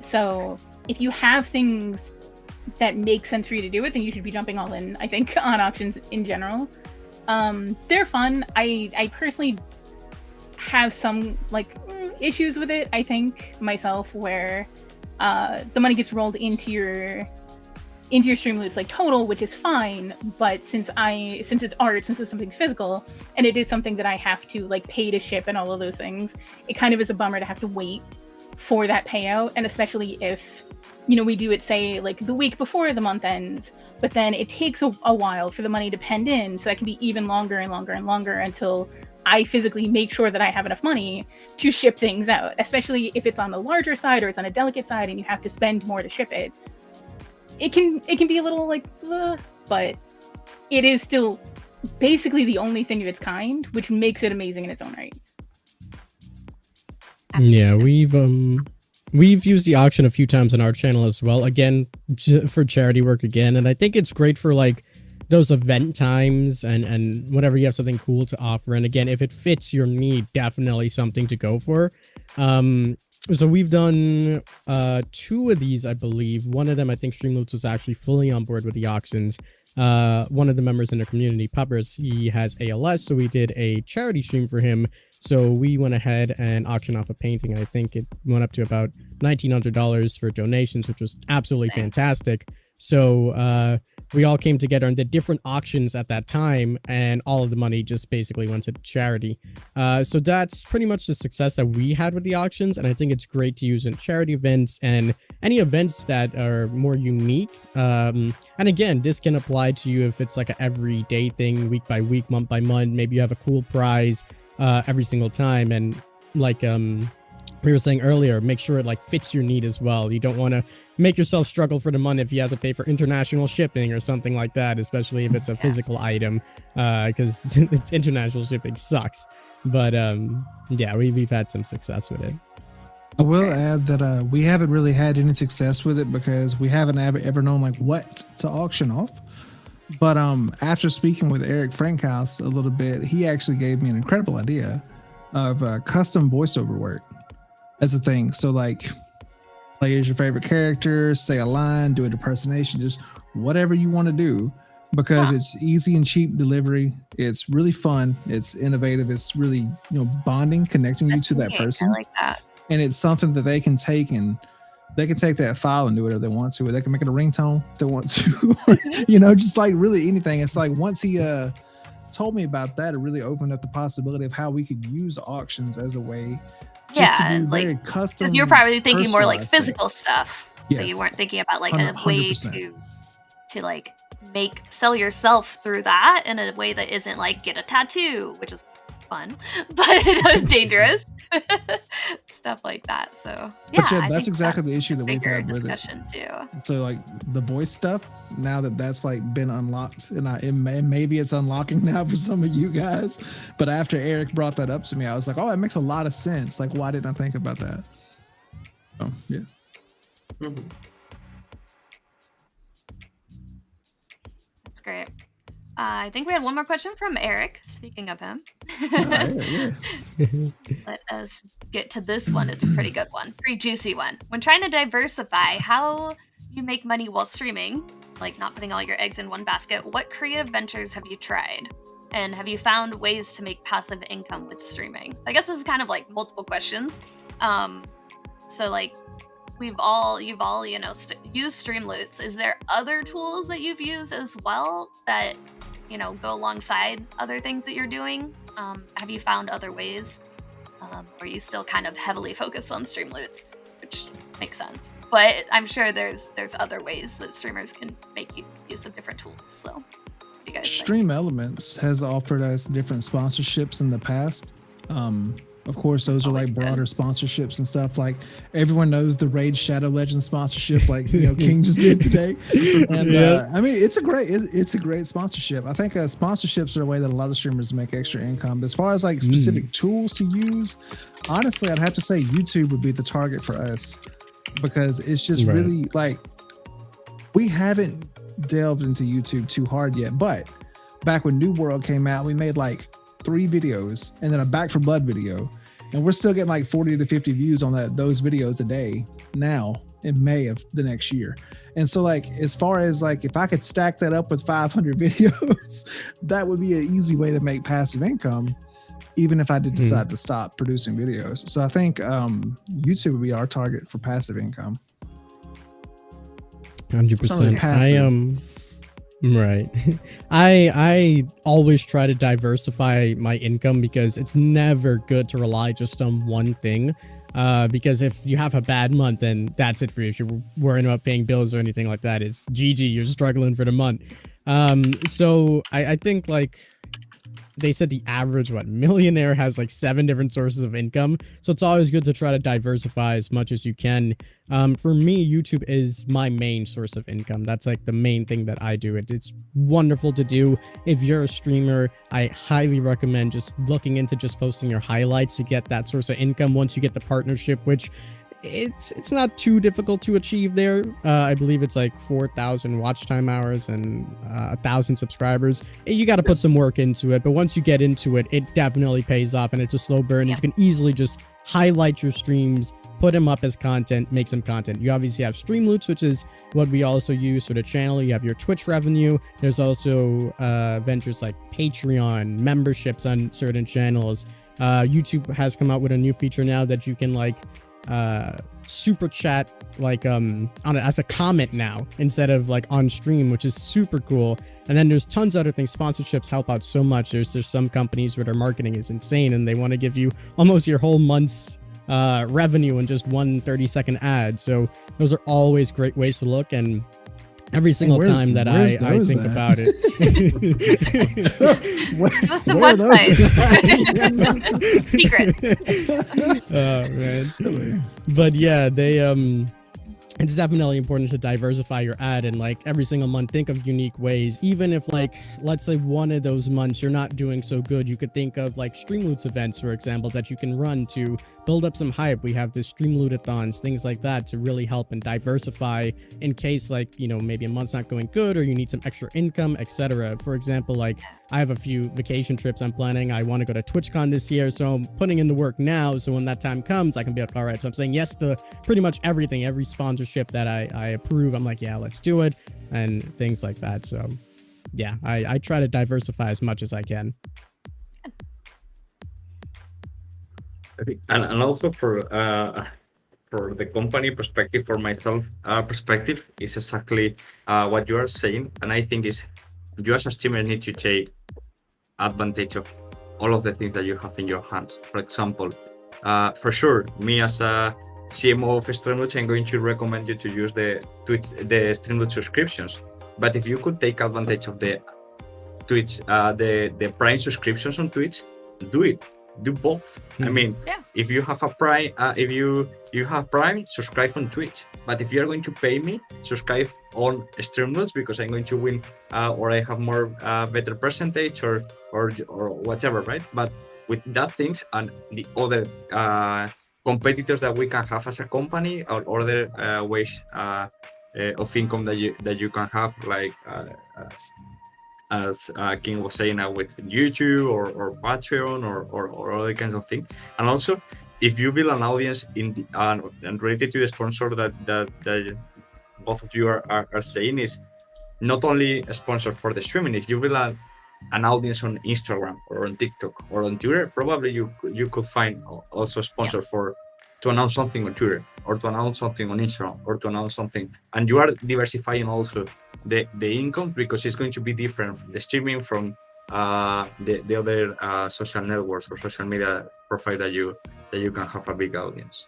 So if you have things that make sense for you to do it, then you should be jumping all in, I think, on auctions in general. They're fun. I personally have some issues with it, I think, myself, where the money gets rolled into your Streamloots total, which is fine, but since it's art, since it's something physical, and it is something that I have to pay to ship and all of those things, it kind of is a bummer to have to wait for that payout. And especially if we do it, say, the week before the month ends, but then it takes a while for the money to pend in, so that can be even longer and longer and longer until I physically make sure that I have enough money to ship things out, especially if it's on the larger side or it's on a delicate side and you have to spend more to ship it. It can be a little but it is still basically the only thing of its kind, which makes it amazing in its own right. Yeah, we've used the auction a few times on our channel as well, again for charity work again, and I think it's great for those event times and whenever you have something cool to offer. And again, if it fits your need, definitely something to go for. So we've done 2 of these, I believe. One of them, I think Streamloots was actually fully on board with the auctions. One of the members in the community, Puppers, he has ALS, so we did a charity stream for him. So we went ahead and auctioned off a painting. I think it went up to about $1,900 for donations, which was absolutely fantastic. So we all came together and did different auctions at that time, and all of the money just basically went to charity. So that's pretty much the success that we had with the auctions, and I think it's great to use in charity events and any events that are more unique. And again, this can apply to you if it's an everyday thing, week by week, month by month. Maybe you have a cool prize every single time, and we were saying earlier, make sure it fits your need as well. You don't want to make yourself struggle for the money if you have to pay for international shipping or something like that, especially if it's a physical item, because it's international shipping sucks. But yeah, we've had some success with it. I will add that we haven't really had any success with it because we haven't ever known what to auction off. But after speaking with Eric Frankhouse a little bit, he actually gave me an incredible idea of custom voiceover work as a thing. So play as your favorite character, say a line, do an impersonation, just whatever you want to do, because it's easy and cheap delivery. It's really fun. It's innovative. It's really, bonding, connecting you to that person. I like that. And it's something that they can take and they can take that file and do whatever they want to. They can make it a ringtone if they want to, just really anything. It's once he told me about that, it really opened up the possibility of how we could use auctions as a way just to do very custom. Because you're probably thinking more physical things. stuff. Yes. But you weren't thinking about a 100%. way to sell yourself through that in a way that isn't get a tattoo, which is fun, but it's dangerous. Stuff like that. So yeah, but that's exactly the issue that we've had with it. Too. So the voice stuff, now that's been unlocked, and maybe it's unlocking now for some of you guys. But after Eric brought that up to me, I was like, oh, it makes a lot of sense. Why didn't I think about that? Oh yeah. Mhm. That's great. I think we had one more question from Eric. Speaking of him, Yeah. let us get to this one. It's a pretty good one, pretty juicy one. When trying to diversify how you make money while streaming, not putting all your eggs in one basket, what creative ventures have you tried? And have you found ways to make passive income with streaming? I guess this is kind of multiple questions. So you've all used Streamloots. Is there other tools that you've used as well that go alongside other things that you're doing? Have you found other ways? Or are you still kind of heavily focused on Streamloots, which makes sense? But I'm sure there's other ways that streamers can make use of different tools. So what do you guys think? Stream Elements has offered us different sponsorships in the past. Of course, those are like broader sponsorships and stuff. Like everyone knows the Raid Shadow Legends sponsorship, like King just did today. And I mean, it's a great sponsorship. I think sponsorships are a way that a lot of streamers make extra income. As far as like specific tools to use, honestly, I'd have to say YouTube would be the target for us, because it's just really like, we haven't delved into YouTube too hard yet. But back when New World came out, we made like 3 videos and then a Back for Blood video, and we're still getting like 40 to 50 views on those videos a day now in May of the next year. And so like, as far as like, if I could stack that up with 500 videos, that would be an easy way to make passive income, even if I did decide to stop producing videos. So I think YouTube would be our target for passive income. 100%. I am right. I always try to diversify my income, because it's never good to rely just on one thing. Because if you have a bad month, then that's it for you. If you're worrying about paying bills or anything like that, it's GG. You're struggling for the month. So I think like they said the average millionaire has like 7 different sources of income. So it's always good to try to diversify as much as you can. For me, YouTube is my main source of income. That's like the main thing that I do. It's wonderful to do. If you're a streamer, I highly recommend just looking into just posting your highlights to get that source of income once you get the partnership, which it's not too difficult to achieve there. I believe it's like 4,000 watch time hours and 1,000 subscribers. You got to put some work into it, but once you get into it, it definitely pays off, and it's a slow burn. You can easily just highlight your streams, put them up as content, make some content. You obviously have Streamloots, which is what we also use for the channel. You have your Twitch revenue. There's also ventures like Patreon, memberships on certain channels. YouTube has come out with a new feature now that you can like super chat like as a comment now instead of like on stream, which is super cool. And then there's tons of other things. Sponsorships help out so much. There's some companies where their marketing is insane and they want to give you almost your whole month's revenue in just one 30-second ad. So those are always great ways to look, and every single time that I think about it. What's the website? Secret. Oh man. But yeah, they it's definitely important to diversify your ad, and like every single month think of unique ways. Even if like, let's say one of those months you're not doing so good, you could think of like Streamloots events, for example, that you can run to build up some hype. We have the Streamlootathons, things like that, to really help and diversify in case like, you know, maybe a month's not going good or you need some extra income, etc. For example, like I have a few vacation trips I'm planning. I want to go to TwitchCon this year, so I'm putting in the work now, so when that time comes I can be like, all right. So I'm saying yes to pretty much everything, every sponsorship that I approve. I'm like, yeah, let's do it, and things like that. So yeah, I try to diversify as much as I can. I think, and also for the company perspective, for myself perspective, is exactly what you are saying. And I think is you as a streamer need to take advantage of all of the things that you have in your hands. For example, for sure, me as a CMO of Streamloots, I'm going to recommend you to use the Streamloots subscriptions. But if you could take advantage of the Twitch, the Prime subscriptions on Twitch, do it. Do both. I mean, if you have a Prime, if you have Prime, subscribe on Twitch. But if you are going to pay me, subscribe on Streamloots, because I'm going to win, or I have more better percentage, or whatever, right? But with that things and the other competitors that we can have as a company, or other ways of income that you can have, like as King was saying, with YouTube or Patreon or other kinds of things. And also, if you build an audience in the, and related to the sponsor that both of you are saying, is not only a sponsor for the streaming. If you build an audience on Instagram or on TikTok or on Twitter, probably you could find also a sponsor to announce something on Twitter, or to announce something on Instagram, or to announce something. And you are diversifying also the income, because it's going to be different from the streaming from the other social networks or social media profile that you can have a big audience.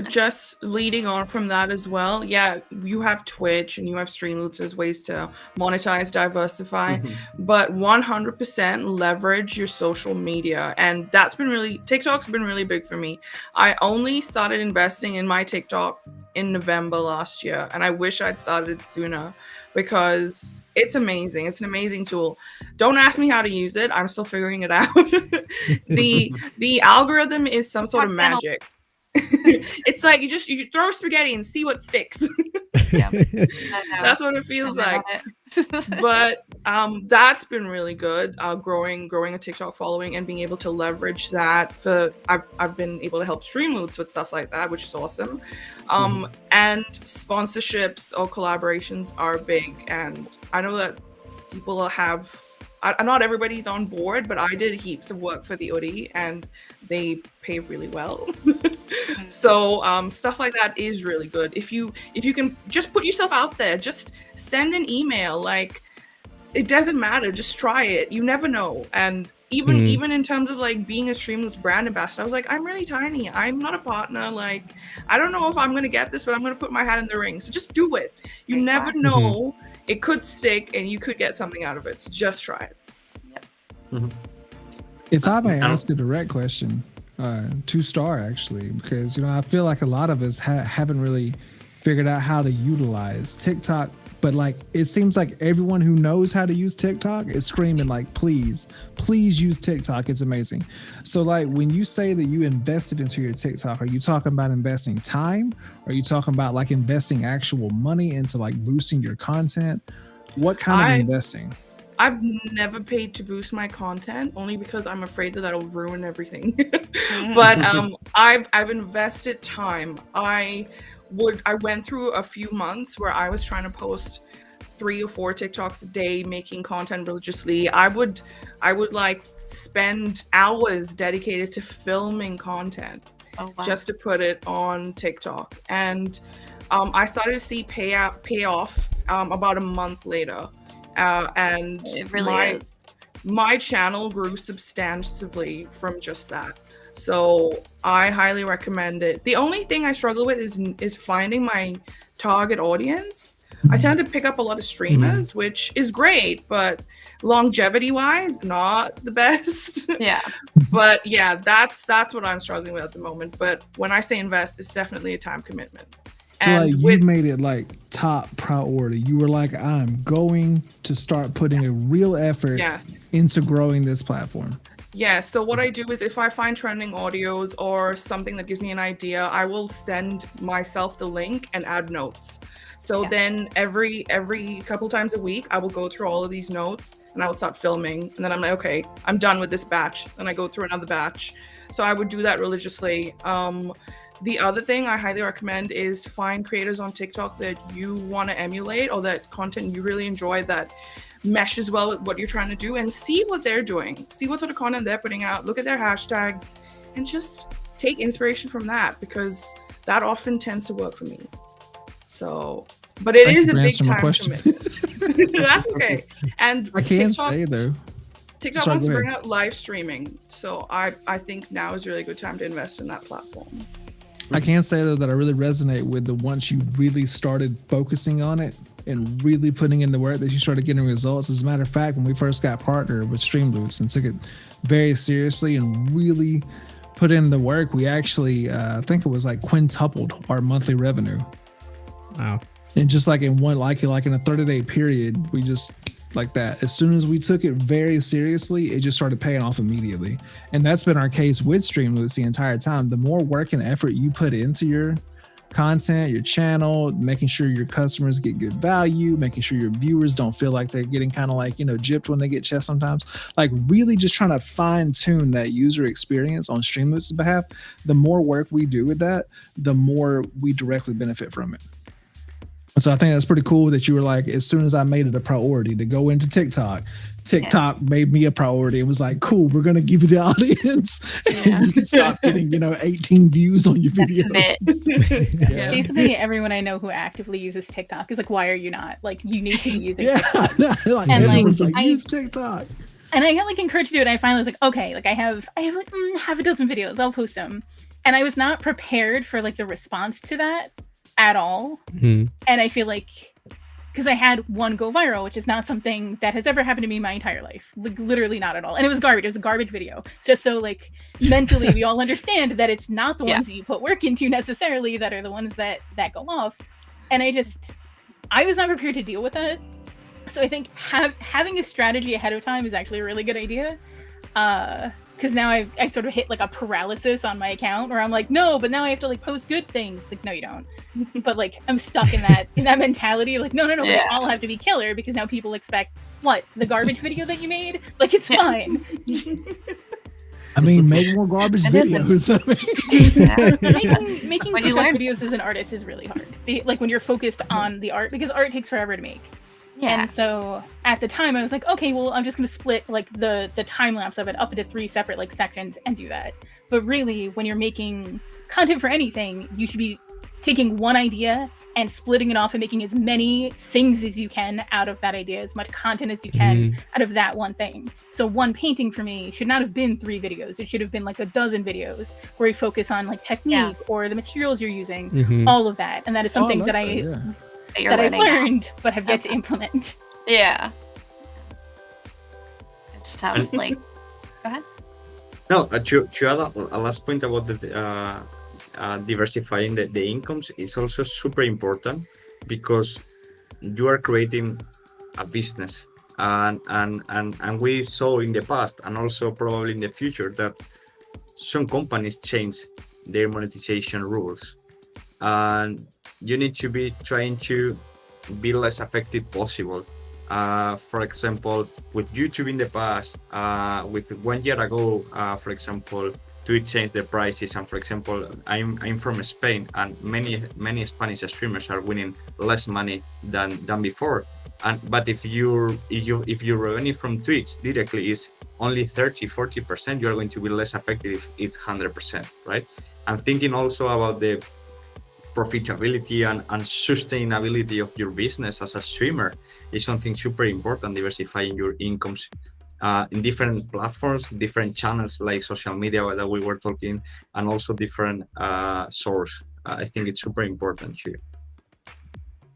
Just leading on from that as well. Yeah, you have Twitch and you have Streamloots as ways to monetize, diversify, but 100% leverage your social media. And TikTok's been really big for me. I only started investing in my TikTok in November last year, and I wish I'd started sooner because it's amazing. It's an amazing tool. Don't ask me how to use it. I'm still figuring it out. The algorithm is some sort of magic. It's like you throw spaghetti and see what sticks. Yeah. That's what it feels like. But that's been really good. Growing a TikTok following and being able to leverage that I've been able to help Streamloots with stuff like that, which is awesome. And sponsorships or collaborations are big, and I know that people have. Not everybody's on board, but I did heaps of work for the Hoodie and they pay really well. So stuff like that is really good. If you can just put yourself out there, just send an email. Like, it doesn't matter. Just try it. You never know. And even in terms of like being a Streamloots brand ambassador, I was like, I'm really tiny. I'm not a partner. Like, I don't know if I'm going to get this, but I'm going to put my hat in the ring. So just do it. You never know. It could stick and you could get something out of it. So just try it. If I may ask a direct question, 2-star actually, because I feel like a lot of us haven't really figured out how to utilize TikTok, but like it seems like everyone who knows how to use TikTok is screaming like, please use TikTok. It's amazing. So like when you say that you invested into your TikTok, are you talking about investing time? Are you talking about like investing actual money into like boosting your content? What kind of investing? I've never paid to boost my content only because I'm afraid that that'll ruin everything. But I've invested time. I went through a few months where I was trying to post 3 or 4 TikToks a day, making content religiously. I would like spend hours dedicated to filming content just to put it on TikTok. And I started to see payoff about a month later. And it really is. My channel grew substantially from just that. So I highly recommend it. The only thing I struggle with is finding my target audience. I tend to pick up a lot of streamers, which is great, but longevity wise, not the best. Yeah. But yeah, that's what I'm struggling with at the moment. But when I say invest, it's definitely a time commitment. So like you made it like top priority. You were like, I'm going to start putting a real effort into growing this platform. Yeah, so what I do is if I find trending audios or something that gives me an idea, I will send myself the link and add notes. So then every couple times a week, I will go through all of these notes and I will start filming. And then I'm like, okay, I'm done with this batch. Then I go through another batch. So I would do that religiously. The other thing I highly recommend is find creators on TikTok that you want to emulate or that content you really enjoy that meshes well with what you're trying to do, and see what they're doing. See what sort of content they're putting out. Look at their hashtags and just take inspiration from that, because that often tends to work for me. So, but it is a big time commitment. That's okay. And I can't say though. TikTok wants to bring out live streaming. So I think now is a really good time to invest in that platform. I can say though that I really resonate with the once you really started focusing on it and really putting in the work that you started getting results. As a matter of fact, when we first got partnered with Streamloots and took it very seriously and really put in the work, we actually, I think it was like quintupled our monthly revenue. Wow. And just like in one, like in a 30-day period, we just like that. As soon as we took it very seriously, it just started paying off immediately. And that's been our case with Streamloots the entire time. The more work and effort you put into your content, your channel, making sure your customers get good value, making sure your viewers don't feel like they're getting kind of like, gypped when they get chess sometimes, like really just trying to fine tune that user experience on Streamloots' behalf. The more work we do with that, the more we directly benefit from it. So I think that's pretty cool that you were like, as soon as I made it a priority to go into TikTok made me a priority and was like, cool, we're going to give you the audience and you can stop getting, 18 views on your video. Basically, everyone I know who actively uses TikTok is like, why are you not? Like, you need to be using TikTok. Like, and everyone's like, use TikTok. And I got like encouraged to do it. And I finally was like, okay, like I have like half a dozen videos. I'll post them. And I was not prepared for like the response to that at all. Mm-hmm. And I feel like because I had one go viral, which is not something that has ever happened to me in my entire life. Like literally not at all. And it was garbage. It was a garbage video. Just so like mentally we all understand that it's not the ones that you put work into necessarily that are the ones that go off. And I was not prepared to deal with that. So I think having a strategy ahead of time is actually a really good idea. Because now I sort of hit like a paralysis on my account where I'm like, no, but now I have to like post good things. Like, no, you don't. But like I'm stuck in that mentality. Like, no, they all have to be killer because now people expect what? The garbage video that you made? Like it's fine. I mean, make more garbage videos. Making TikTok videos as an artist is really hard. Like when you're focused on the art, because art takes forever to make. Yeah. And so at the time I was like, okay, well, I'm just going to split like the time lapse of it up into 3 separate like sections and do that. But really, when you're making content for anything, you should be taking one idea and splitting it off and making as many things as you can out of that idea, as much content as you can out of that one thing. So one painting for me should not have been 3 videos. It should have been like a dozen videos where you focus on like technique or the materials you're using, all of that. And that is something that I've learned but have yet to implement. Yeah. It's tough. Like, go ahead. No, to add a last point about the diversifying the incomes is also super important because you are creating a business, and we saw in the past and also probably in the future that some companies change their monetization rules, and you need to be trying to be less effective possible. For example, with YouTube in the past, with 1 year ago, for example, Twitch changed the prices, and for example, I'm from Spain, and many Spanish streamers are winning less money than before. But if your revenue from Twitch directly is only 30-40%, you are going to be less effective if it's 100%, right? I'm thinking also about the profitability and sustainability of your business as a streamer is something super important. Diversifying your incomes in different platforms, different channels like social media that we were talking, and also different source. I think it's super important too.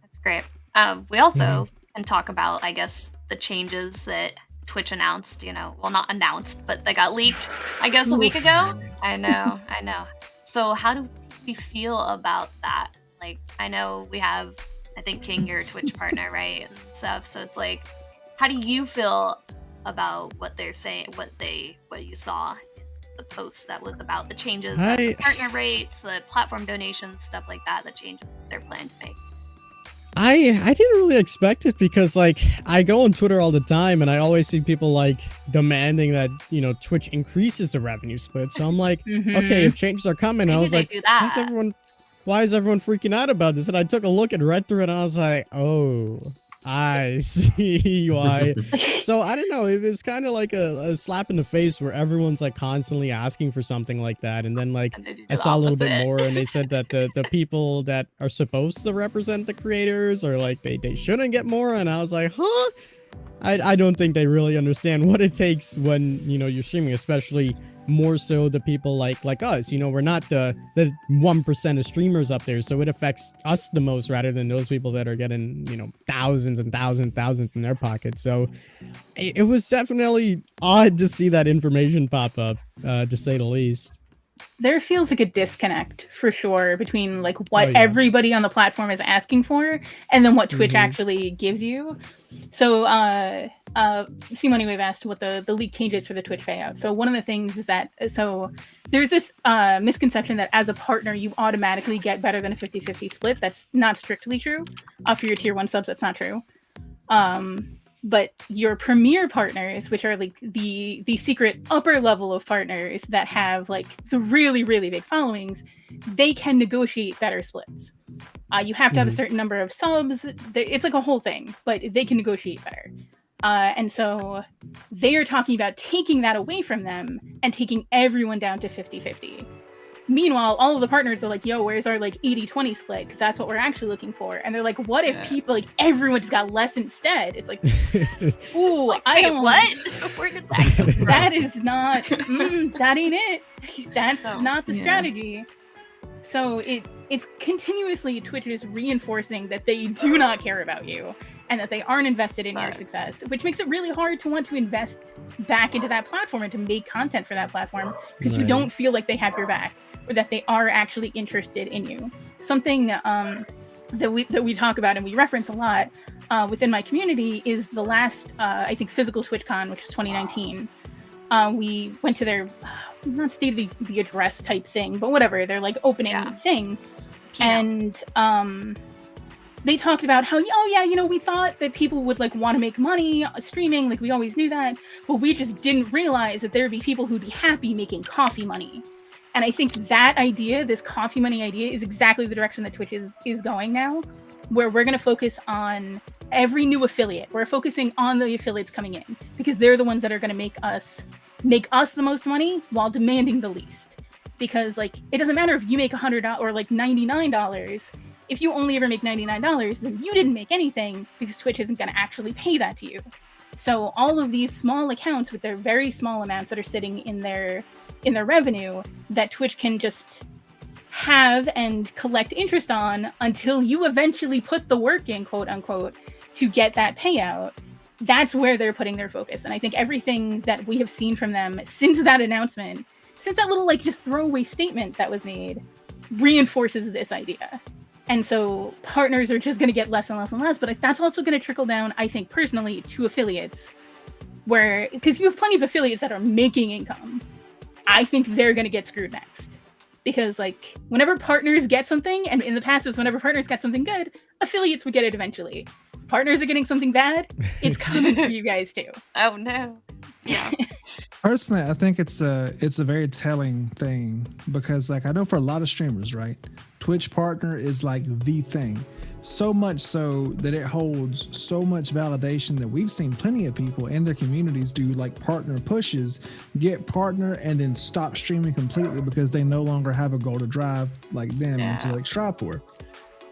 That's great. We also can talk about, I guess, the changes that Twitch announced, well, not announced, but they got leaked, I guess, a week ago. I know. So how do we feel about that? Like, I know we have, I think, King, your Twitch partner, right, and stuff. So it's like, how do you feel about what they're saying, what you saw in the post that was about the changes, the partner rates, the platform donations, stuff like that, the changes they're planning to make? I didn't really expect it because like I go on Twitter all the time and I always see people like demanding that Twitch increases the revenue split. So I'm like, okay, if changes are coming, I was like, why is everyone freaking out about this? And I took a look and read through it and I was like, oh, I see why. So I don't know, it was kind of like a slap in the face where everyone's like constantly asking for something like that, and then like I saw a little bit more and they said that the people that are supposed to represent the creators are like they shouldn't get more, and I was like, huh? I don't think they really understand what it takes when you're streaming, especially more so the people like us. We're not the 1% of streamers up there, so it affects us the most rather than those people that are getting thousands and thousands in their pockets. So it was definitely odd to see that information pop up, to say the least. There feels like a disconnect for sure between like what everybody on the platform is asking for and then what Twitch actually gives you. So Simone, we've asked what the leak changes for the Twitch payout. So one of the things is that, so there's this misconception that as a partner, you automatically get better than a 50-50 split. That's not strictly true. For your tier 1 subs, that's not true. But your premier partners, which are like the secret upper level of partners that have like the really, really big followings, they can negotiate better splits. You have to have a certain number of subs. It's like a whole thing, but they can negotiate better. And so they are talking about taking that away from them and taking everyone down to 50-50. Meanwhile, all of the partners are like, yo, where's our like 80-20 split? Because that's what we're actually looking for. And they're like, what if people, like everyone just got less instead? It's like, ooh, Like, I wait, don't. what? Where did that come from? That is not, that ain't it. That's No. not the strategy. So it's continuously Twitch is reinforcing that they do not care about you and that they aren't invested in your success, which makes it really hard to want to invest back into that platform and to make content for that platform because you don't feel like they have your back or that they are actually interested in you. Something that we talk about and we reference a lot within my community is the last, I think, physical TwitchCon, which was 2019. We went to their, not state of the address type thing, but whatever, their like opening thing. And they talked about how, oh yeah, you know, we thought that people would like want to make money streaming, like we always knew that, but we just didn't realize that there would be people who'd be happy making coffee money. And I think that idea, this coffee money idea, is exactly the direction that Twitch is going now, where we're going to focus on every new affiliate. We're focusing on the affiliates coming in because they're the ones that are going to make us the most money while demanding the least. Because like, it doesn't matter if you make $100 or like $99. If you only ever make $99, then you didn't make anything because Twitch isn't going to actually pay that to you. So all of these small accounts with their very small amounts that are sitting in their revenue that Twitch can just have and collect interest on until you eventually put the work in, quote unquote, to get that payout. That's where they're putting their focus. And I think everything that we have seen from them since that announcement, since that little like just throwaway statement that was made, reinforces this idea. And so partners are just going to get less and less and less, but that's also going to trickle down, I think, personally, to affiliates, where, because you have plenty of affiliates that are making income. I think they're going to get screwed next. Because, like, whenever partners get something, and in the past it was whenever partners got something good, affiliates would get it eventually. If partners are getting something bad, it's coming for you guys too. Oh, no. Yeah. Personally, I think it's a very telling thing because, like, I know for a lot of streamers, right, Twitch partner is like the thing. So much so that it holds so much validation that we've seen plenty of people in their communities do like partner pushes, get partner, and then stop streaming completely because they no longer have a goal to drive like them and to like strive for.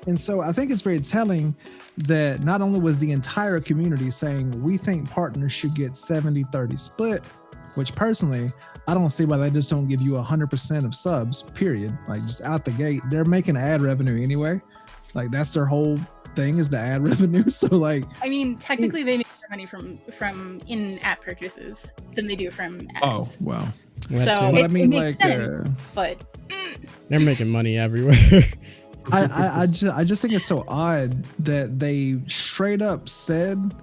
And so I think it's very telling that not only was the entire community saying we think partners should get 70-30 split, which personally, I don't see why they just don't give you 100% of subs, period. Like just out the gate, they're making ad revenue anyway. Like that's their whole thing is the ad revenue. So like, I mean, technically they make more money from in-app purchases than they do from ads. Oh, wow. So I mean, makes like, sense, but they're making money everywhere. I just think it's so odd that they straight up said,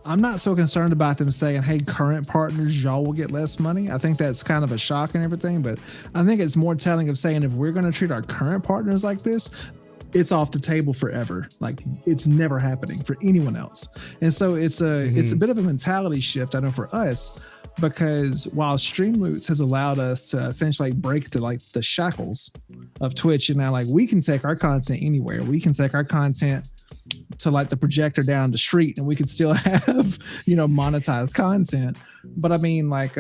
I'm not so concerned about them saying, hey, current partners, y'all will get less money. I think that's kind of a shock and everything, but I think it's more telling of saying if we're going to treat our current partners like this, it's off the table forever. Like it's never happening for anyone else. And so it's a bit of a mentality shift, I know, for us, because while Streamloots has allowed us to essentially break the shackles of Twitch, and now like we can take our content anywhere. We can take our content to like the projector down the street and we can still have, you know, monetized content. But I mean, like,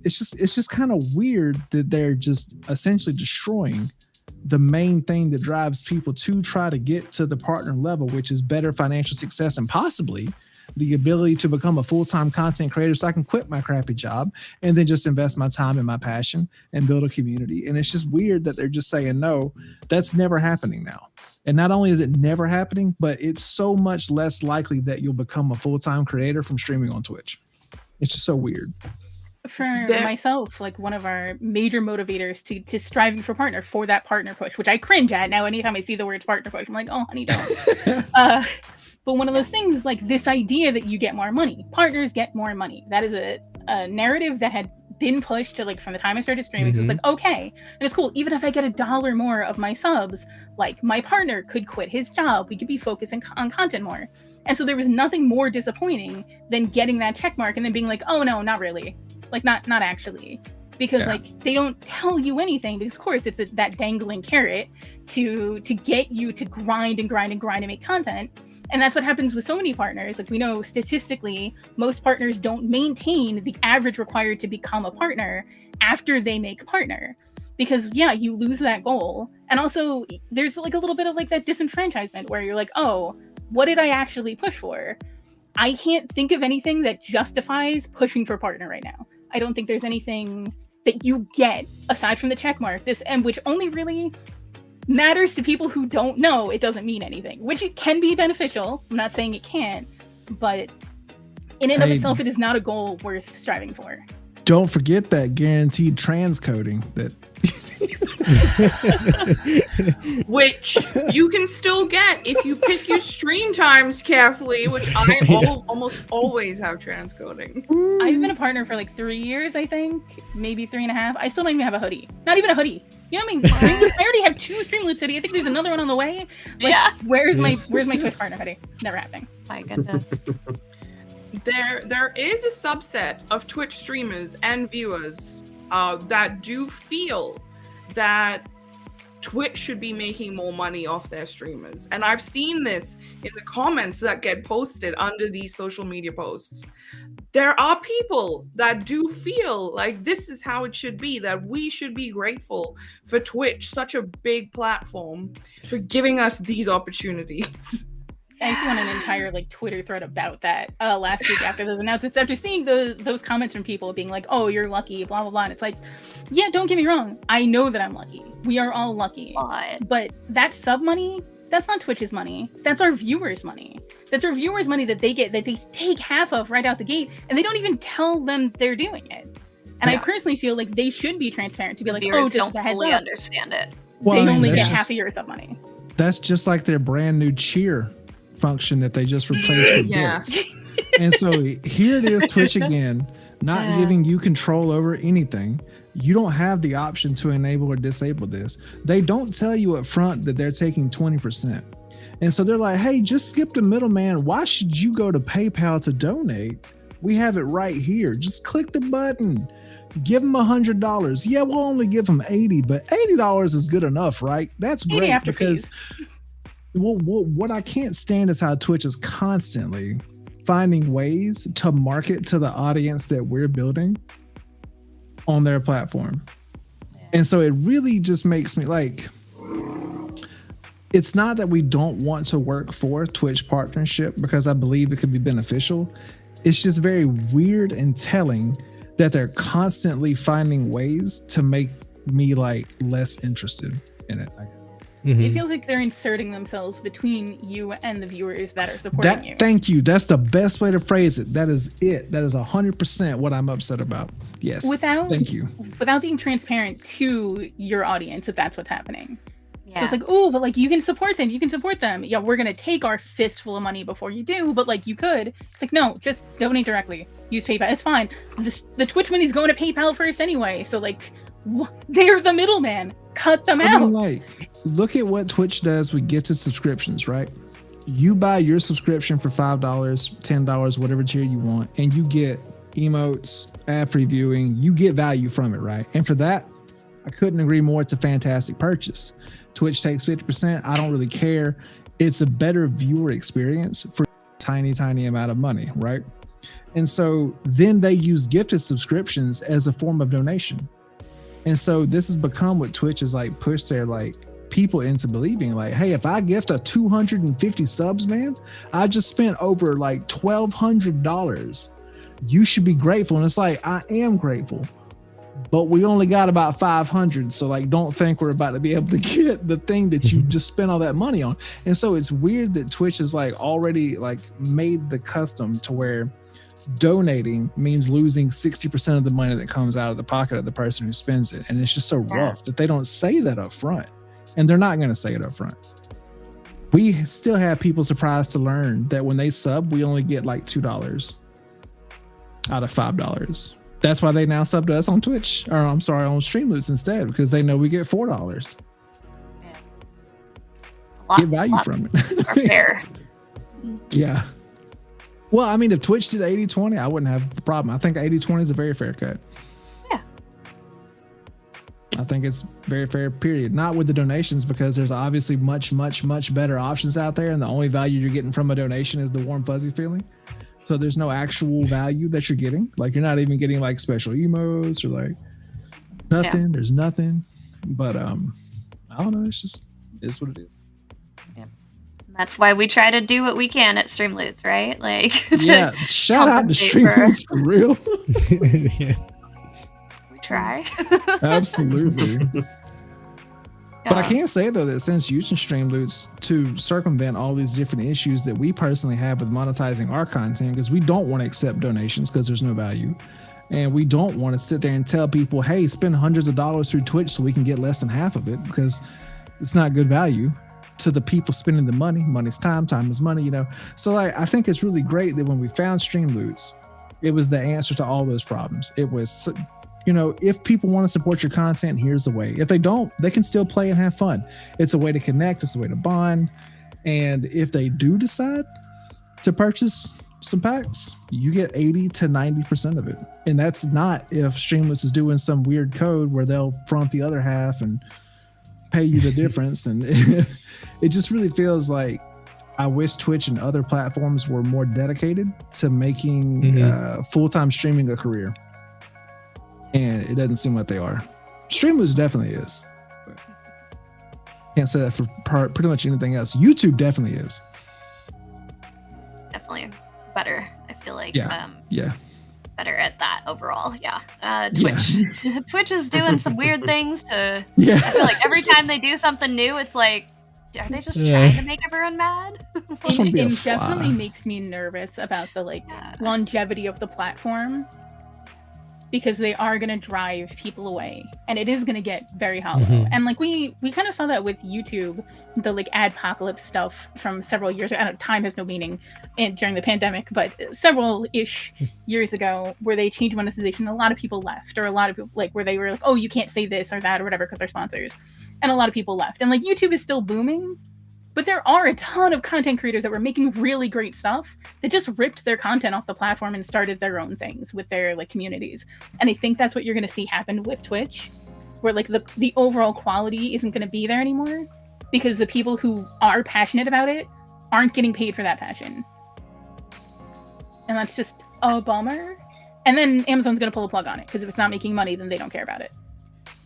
it's just kind of weird that they're just essentially destroying the main thing that drives people to try to get to the partner level, which is better financial success and possibly the ability to become a full-time content creator so I can quit my crappy job and then just invest my time in my passion and build a community. And it's just weird that they're just saying, no, that's never happening now. And not only is it never happening, but it's so much less likely that you'll become a full-time creator from streaming on Twitch. It's just so weird. For myself, like one of our major motivators to striving for partner, for that partner push, which I cringe at now anytime I see the words partner push, I'm like, oh, honey, don't. But one of those things, like this idea that you get more money, partners get more money. That is a narrative that had been pushed to like from the time I started streaming. So it's like, okay, and it's cool. Even if I get $1 more of my subs, like my partner could quit his job. We could be focusing on content more. And so there was nothing more disappointing than getting that check mark and then being like, oh no, not really. Like not actually, because like they don't tell you anything because of course it's that dangling carrot to get you to grind and make content. And that's what happens with so many partners. Like we know statistically, most partners don't maintain the average required to become a partner after they make partner. because yeah, you lose that goal. And also there's like a little bit of like that disenfranchisement where you're like, oh, what did I actually push for? I can't think of anything that justifies pushing for partner right now. I don't think there's anything that you get aside from the check mark, this, and which only really matters to people who don't know. It doesn't mean anything, which it can be beneficial. I'm not saying it can't, but in and of itself, it is not a goal worth striving for. Don't forget that guaranteed transcoding that which you can still get if you pick your stream times carefully, which I almost always have transcoding. I've been a partner for like 3 years, I think, maybe 3.5. I still don't even have a hoodie. Not even a hoodie. You know what I mean? I already have 2 Streamloots hoodie. I think there's another one on the way. Like, Yeah. Where's my Twitch partner hoodie? Never happening. My goodness. There is a subset of Twitch streamers and viewers that do feel that Twitch should be making more money off their streamers. And I've seen this in the comments that get posted under these social media posts. There are people that do feel like this is how it should be, that we should be grateful for Twitch, such a big platform, for giving us these opportunities. I actually on an entire like Twitter thread about that last week after those announcements, after seeing those comments from people being like, oh, you're lucky, blah, blah, blah. And it's like, yeah, don't get me wrong. I know that I'm lucky. We are all lucky. But that sub money, that's not Twitch's money. That's our viewers' money. That's our viewers' money that they get, that they take half of right out the gate, and they don't even tell them they're doing it. And I personally feel like they should be transparent to be like, Viewers just don't a heads fully up. understand it. Well, They I mean, only that's get just- half of your sub money. That's just like their brand new cheer function that they just replaced with Yes. bits. And so here it is, Twitch again, not giving you control over anything. You don't have the option to enable or disable this. They don't tell you up front that they're taking 20%. And so they're like, hey, just skip the middleman. Why should you go to PayPal to donate? We have it right here. Just click the button. Give them $100. Yeah, we'll only give them 80, but $80 is good enough, right? That's 80 great after because fees. what I can't stand is how Twitch is constantly finding ways to market to the audience that we're building on their platform. And so it really just makes me like, it's not that we don't want to work for Twitch partnership, because I believe it could be beneficial. It's just very weird and telling that they're constantly finding ways to make me like less interested in it. It feels like they're inserting themselves between you and the viewers that are supporting you. Thank you. That's the best way to phrase it. That is it. That is 100% what I'm upset about. Yes. Thank you. Without being transparent to your audience, if that's what's happening. Yeah. So it's like, oh, but like you can support them. You can support them. Yeah, we're gonna take our fistful of money before you do, but like you could. It's like, no, just donate directly. Use PayPal. It's fine. The Twitch money's going to PayPal first anyway. So like, they're the middleman. Cut them out. Like, look at what Twitch does with gifted subscriptions, right? You buy your subscription for $5, $10, whatever tier you want, and you get emotes, ad-free viewing. You get value from it, right? And for that, I couldn't agree more. It's a fantastic purchase. Twitch takes 50%. I don't really care. It's a better viewer experience for a tiny amount of money, right? And so then they use gifted subscriptions as a form of donation. And so this has become what Twitch has like pushed their like people into believing, like, hey, if I gift a 250 subs, man, I just spent over like $1,200. You should be grateful. And it's like, I am grateful, but we only got about 500. So like, don't think we're about to be able to get the thing that you just spent all that money on. And so it's weird that Twitch has like already like made the custom to where donating means losing 60% of the money that comes out of the pocket of the person who spends it. And it's just so rough that they don't say that up front, and they're not going to say it up front. We still have people surprised to learn that when they sub, we only get like $2 out of $5. That's why they now sub to us on Twitch, or I'm sorry, on Streamloots instead, because they know we get $4. Get value from it. Are fair. Yeah. Well, I mean, if Twitch did 80-20, I wouldn't have a problem. I think 80-20 is a very fair cut. Yeah. I think it's very fair, period. Not with the donations, because there's obviously much better options out there. And the only value you're getting from a donation is the warm, fuzzy feeling. So there's no actual value that you're getting. Like, you're not even getting like special emotes or like nothing. Yeah. There's nothing. But I don't know. It's what it is. That's why we try to do what we can at Streamloots, right? Like, yeah, shout out to Streamloots for real. Yeah. We try. Absolutely. Yeah. But I can say though that since using Streamloots to circumvent all these different issues that we personally have with monetizing our content, because we don't want to accept donations because there's no value, and we don't want to sit there and tell people, hey, spend hundreds of dollars through Twitch so we can get less than half of it, because it's not good value to the people spending the money. Money's time, time is money, you know. So like, I think it's really great that when we found Streamloots, it was the answer to all those problems. It was, you know, if people want to support your content, here's the way. If they don't, they can still play and have fun. It's a way to connect. It's a way to bond. And if they do decide to purchase some packs, you get 80 to 90% of it. And that's not if Streamloots is doing some weird code where they'll front the other half and pay you the difference. And it just really feels like I wish Twitch and other platforms were more dedicated to making full-time streaming a career. And it doesn't seem like they are. Streamloots definitely is. Can't say that for pretty much anything else. YouTube definitely is. Definitely better. I feel like yeah. better at that overall. Yeah. Twitch. Yeah. Twitch is doing some weird things to Yeah. I feel like every time they do something new, it's like, are they just trying to make everyone mad? It definitely makes me nervous about the longevity of the platform, because they are going to drive people away, and it is going to get very hollow. And like we kind of saw that with YouTube, the like adpocalypse stuff from several years ago. I don't know, time has no meaning during the pandemic, but several-ish years ago, where they changed monetization, a lot of people left, or a lot of people like where they were like, oh, you can't say this or that or whatever because they're sponsors, and a lot of people left. And like YouTube is still booming, but there are a ton of content creators that were making really great stuff that just ripped their content off the platform and started their own things with their like communities. And I think that's what you're going to see happen with Twitch, where like the overall quality isn't going to be there anymore, because the people who are passionate about it aren't getting paid for that passion. And that's just a bummer. And then Amazon's going to pull a plug on it, because if it's not making money, then they don't care about it.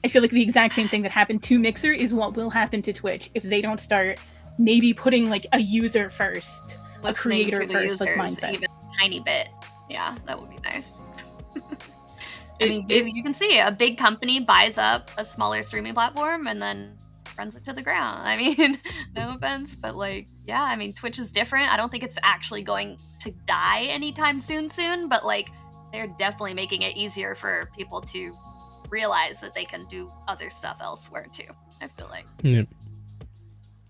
I feel like the exact same thing that happened to Mixer is what will happen to Twitch if they don't start maybe putting like a user first, a creator first like mindset. Even a tiny bit. Yeah, that would be nice. I mean, you can see a big company buys up a smaller streaming platform and then runs it to the ground. I mean, no offense, but like, yeah, I mean, Twitch is different. I don't think it's actually going to die anytime soon, but like, they're definitely making it easier for people to realize that they can do other stuff elsewhere too, I feel like. Yeah.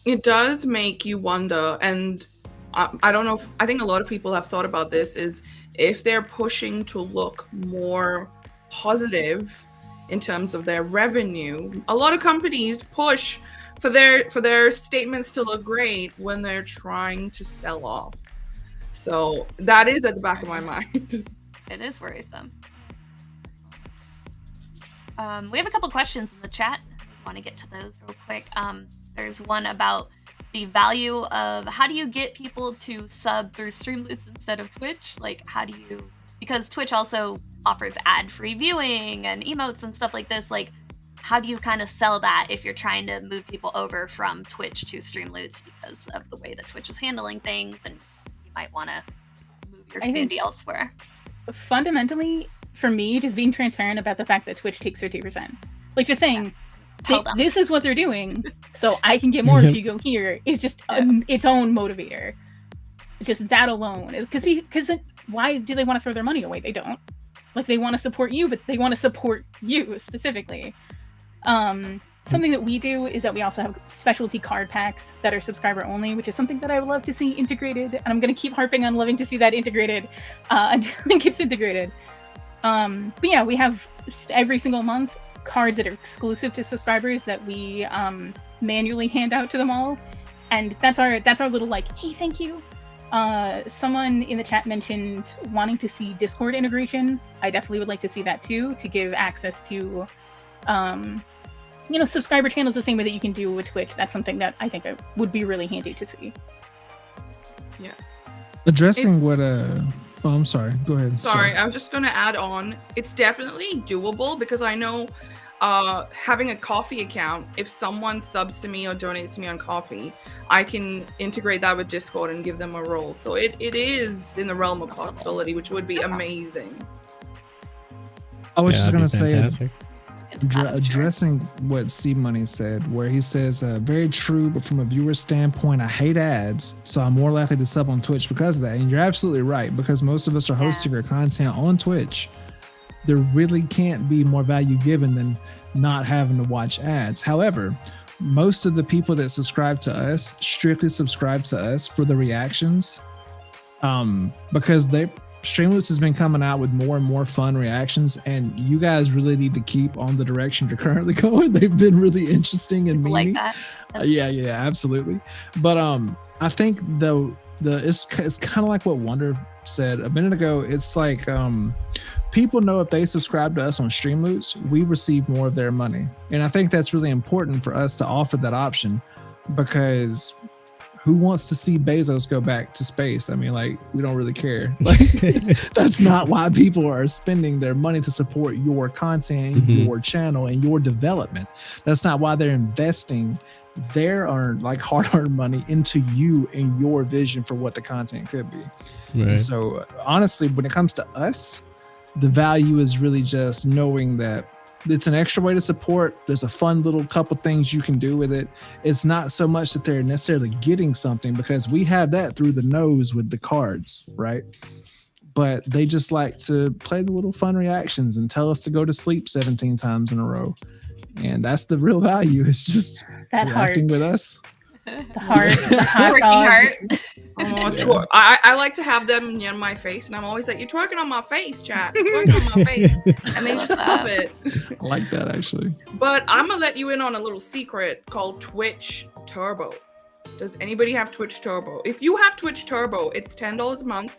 It does make you wonder, and I don't know if, I think a lot of people have thought about this, is if they're pushing to look more positive in terms of their revenue. A lot of companies push for their statements to look great when they're trying to sell off. So that is at the back of my mind. It is worrisome. We have a couple questions in the chat. I want to get to those real quick. There's one about the value of how do you get people to sub through Streamloots instead of Twitch? Like, how do you, because Twitch also offers ad-free viewing and emotes and stuff like this. Like, how do you kind of sell that if you're trying to move people over from Twitch to Streamloots because of the way that Twitch is handling things, and you might want to move your community elsewhere? Fundamentally, for me, just being transparent about the fact that Twitch takes 50%. Like, just saying, this is what they're doing, so I can get more if you go here, is just its own motivator. Just that alone. Because why do they want to throw their money away? They don't. Like, they want to support you, but they want to support you specifically. Something that we do is that we also have specialty card packs that are subscriber only, which is something that I would love to see integrated. And I'm going to keep harping on loving to see that integrated until it gets integrated. But yeah, we have every single month cards that are exclusive to subscribers that we manually hand out to them all. And that's our little like, hey, thank you. Someone in the chat mentioned wanting to see Discord integration. I definitely would like to see that too, to give access to subscriber channels the same way that you can do with Twitch. That's something that I think would be really handy to see. Yeah. Addressing oh, I'm sorry. Go ahead. Sorry, I was just going to add on. It's definitely doable, because I know having a coffee account, if someone subs to me or donates to me on coffee, I can integrate that with Discord and give them a role. So it is in the realm of possibility, which would be amazing. I was just gonna say, fantastic. addressing what C Money said, where he says, very true, but from a viewer standpoint, I hate ads, so I'm more likely to sub on Twitch because of that. And you're absolutely right, because most of us are hosting our content on Twitch. There really can't be more value given than not having to watch ads. However, most of the people that subscribe to us strictly subscribe to us for the reactions, because Streamloots has been coming out with more and more fun reactions, and you guys really need to keep on the direction you're currently going. They've been really interesting and Like meaty. that. Yeah, absolutely. But I think it's kind of like what Wonder said a minute ago. It's like people know if they subscribe to us on Streamloots, we receive more of their money, and I think that's really important for us to offer that option, because who wants to see Bezos go back to space? I mean, like, we don't really care. Like, that's not why people are spending their money to support your content, your channel, and your development. That's not why they're investing their hard-earned money into you and your vision for what the content could be. Right. So honestly, when it comes to us, the value is really just knowing that it's an extra way to support. There's a fun little couple things you can do with it. It's not so much that they're necessarily getting something, because we have that through the nose with the cards, right? But they just like to play the little fun reactions and tell us to go to sleep 17 times in a row. And that's the real value. It's just That reacting heart. with us. The heart, the hot Working dog. heart. I like to have them near my face, and I'm always like, "You're twerking on my face, chat. You're twerking on my face," and they just love it. I like that, actually. But I'm gonna let you in on a little secret called Twitch Turbo. Does anybody have Twitch Turbo? If you have Twitch Turbo, it's $10 a month.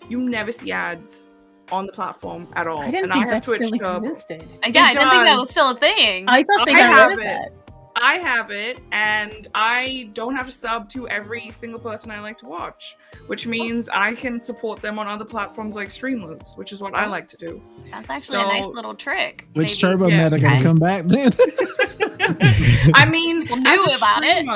You never see ads on the platform at all. I didn't and think I have that Twitch still Turbo. existed. Yeah, I didn't think that does. was still a thing. I thought they I got have rid of it. that. I have it, and I don't have to sub to every single person I like to watch, which means I can support them on other platforms like Streamloots, which is what I like to do. That's actually a nice little trick. Which Maybe. Turbo Yeah. Meta gonna come back then? I mean, Well, knew about it.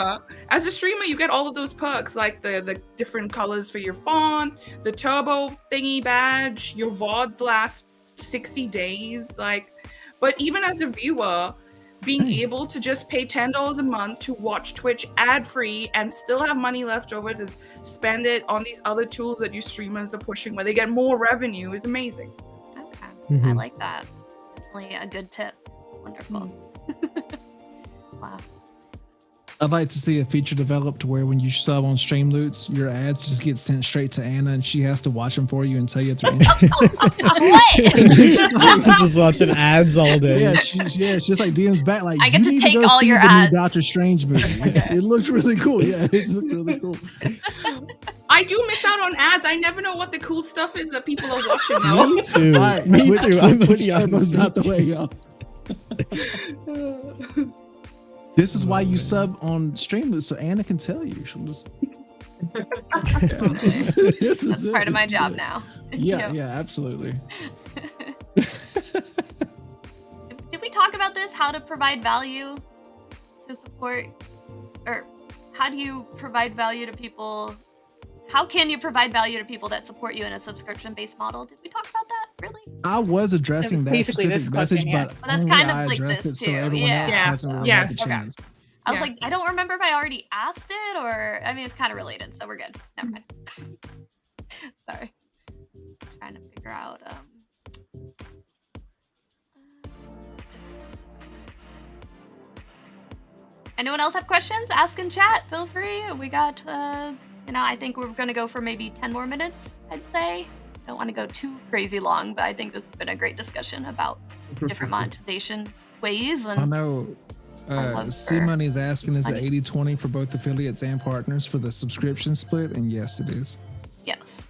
As a streamer, you get all of those perks, like the different colors for your font, the turbo thingy badge, your VODs last 60 days. But even as a viewer, being able to just pay $10 a month to watch Twitch ad-free and still have money left over to spend it on these other tools that you streamers are pushing where they get more revenue is amazing. Okay, I like that. Definitely a good tip. Wonderful. Wow. I'd like to see a feature developed where when you sub on Streamloots, your ads just get sent straight to Anna, and she has to watch them for you and tell you if they're interesting. What? Just watching ads all day. Yeah, she's just like DMs back like, I get "You to need take go all see your the new ads." Doctor Strange movie. It looks really cool. Yeah, it looks really cool. I do miss out on ads. I never know what the cool stuff is that people are watching now. Me too. All right, Me Twitch- too. I'm gonna Twitch be honest. Turbo's not the way, y'all. This is why you sub on Streamloots, so Anna can tell you. She'll just. That's part of my job now. Yeah, Yep. absolutely. Did we talk about this? How to provide value to support, or how do you provide value to people? How can you provide value to people that support you in a subscription-based model? Did we talk about that? Really? I was addressing It was that basically specific this message, question, yeah. but Well, that's only kind of I like addressed this it, so too, everyone yeah. else Yeah. hasn't really Yes. had the Okay. chance. I was Yes. like, I don't remember if I already asked it, or I mean, it's kind of related, so we're good. Never mind. Sorry. Trying to figure out. Anyone else have questions? Ask in chat. Feel free. We got, I think we're gonna go for maybe 10 more minutes. I'd say. Don't want to go too crazy long, but I think this has been a great discussion about different monetization ways. I And know love C for Money is asking, is it money. 80-20 for both affiliates and partners for the subscription split? And yes, it is. yes.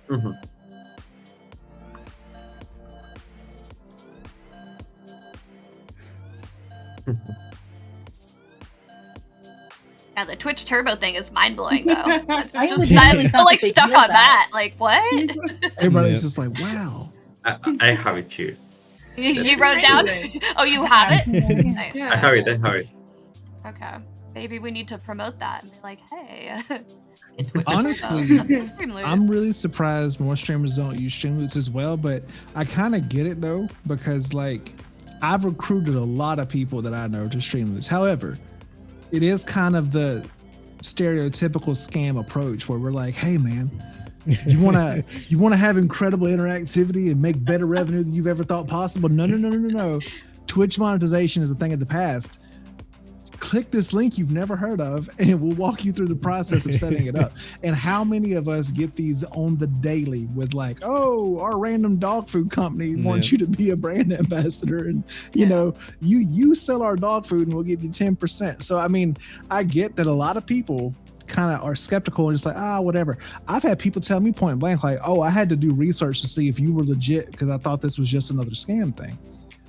Yeah, the Twitch Turbo thing is mind blowing though. That's I just legitimately that, thought like that they stuff did on that. that. Like what? Everybody's Yeah. just like, wow. I have it too. You wrote down? Oh, you have it? Nice. I have it. Okay. Maybe we need to promote that and be like, hey. Honestly, Streamloot. I'm really surprised more streamers don't use Streamloots as well, but I kind of get it though, because like I've recruited a lot of people that I know to Streamloots. However, it is kind of the stereotypical scam approach where we're like, hey man, you want to have incredible interactivity and make better revenue than you've ever thought possible? No. Twitch monetization is a thing of the past. Click this link you've never heard of and we'll walk you through the process of setting it up. And how many of us get these on the daily with like, oh, our random dog food company wants you to be a brand ambassador, and you know, you sell our dog food and we'll give you 10%. So I mean, I get that a lot of people kind of are skeptical and just like, whatever. I've had people tell me point blank like, oh, I had to do research to see if you were legit because I thought this was just another scam thing.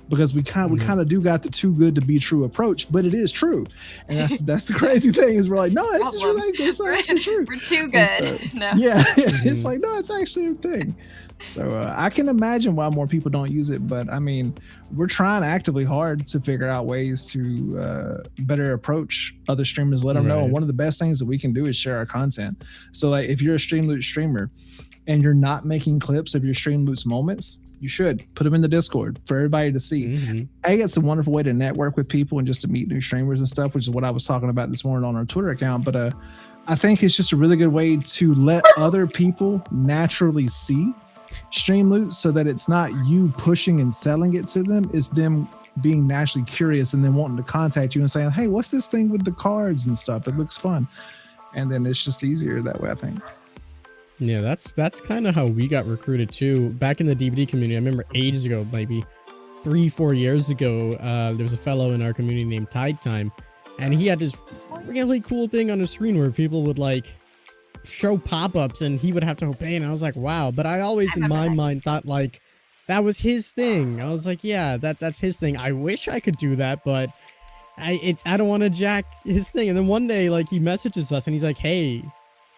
Because we kind of do got the too good to be true approach, but it is true, and that's the crazy thing is we're like, no, it's actually true. We're too good. So, no. Yeah, it's like, no, it's actually a thing. So I can imagine why more people don't use it, but I mean, we're trying actively hard to figure out ways to better approach other streamers, let them know. And one of the best things that we can do is share our content. So like, if you're a Streamloot streamer and you're not making clips of your Streamloots moments, you should put them in the Discord for everybody to see. It's a wonderful way to network with people and just to meet new streamers and stuff, which is what I was talking about this morning on our Twitter account. But I think it's just a really good way to let other people naturally see Streamloot so that it's not you pushing and selling it to them. It's them being naturally curious and then wanting to contact you and saying, hey, what's this thing with the cards and stuff? It looks fun. And then it's just easier that way, I think. Yeah, that's kind of how we got recruited too. Back in the DVD community, I remember ages ago, maybe 3-4 years ago, there was a fellow in our community named Tide Time, and he had this really cool thing on the screen where people would like show pop-ups and he would have to obey, and I was like, wow. But I always in my mind thought like that was his thing. I was like, yeah, that's his thing. I wish I could do that, but I don't want to jack his thing. And then one day, like, he messages us and he's like, hey,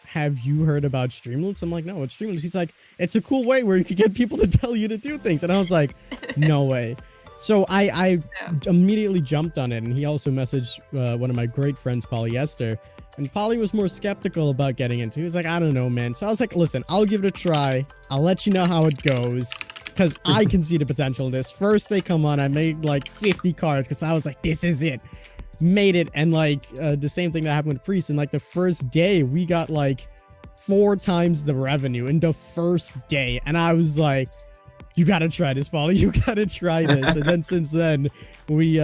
have you heard about Streamloots? I'm like, no, it's Streamloots. He's like, it's a cool way where you can get people to tell you to do things. And I was like, no way. So I immediately jumped on it. And he also messaged one of my great friends, Polyester. And Polly was more skeptical about getting into it. He was like, I don't know, man. So I was like, listen, I'll give it a try. I'll let you know how it goes, because I can see the potential in this. First they come on, I made like 50 cards because I was like, this is it. Made it, and like the same thing that happened with Priest. And like the first day we got like 4 times the revenue in the first day, and I was like, you gotta try this, Polly, you gotta try this. And then since then we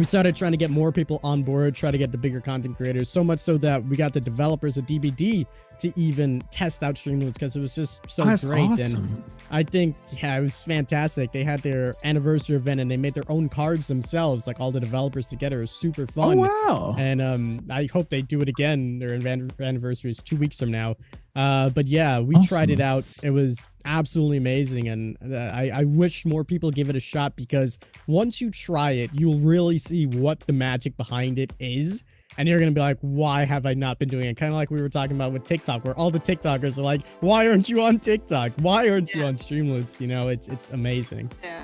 started trying to get more people on board, try to get the bigger content creators, so much so that we got the developers at DBD to even test out Streamloots because it was just so great. Awesome. And I think, yeah, it was fantastic. They had their anniversary event and they made their own cards themselves, like all the developers together. It was super fun. Oh, wow. And I hope they do it again. Their anniversary is 2 weeks from now. But yeah, we tried it out. It was absolutely amazing. And I wish more people give it a shot, because once you try it, you'll really see what the magic behind it is. And you're going to be like, why have I not been doing it? Kind of like we were talking about with TikTok, where all the TikTokers are like, why aren't you on TikTok? Why aren't you on Streamloots? You know, it's amazing. Yeah.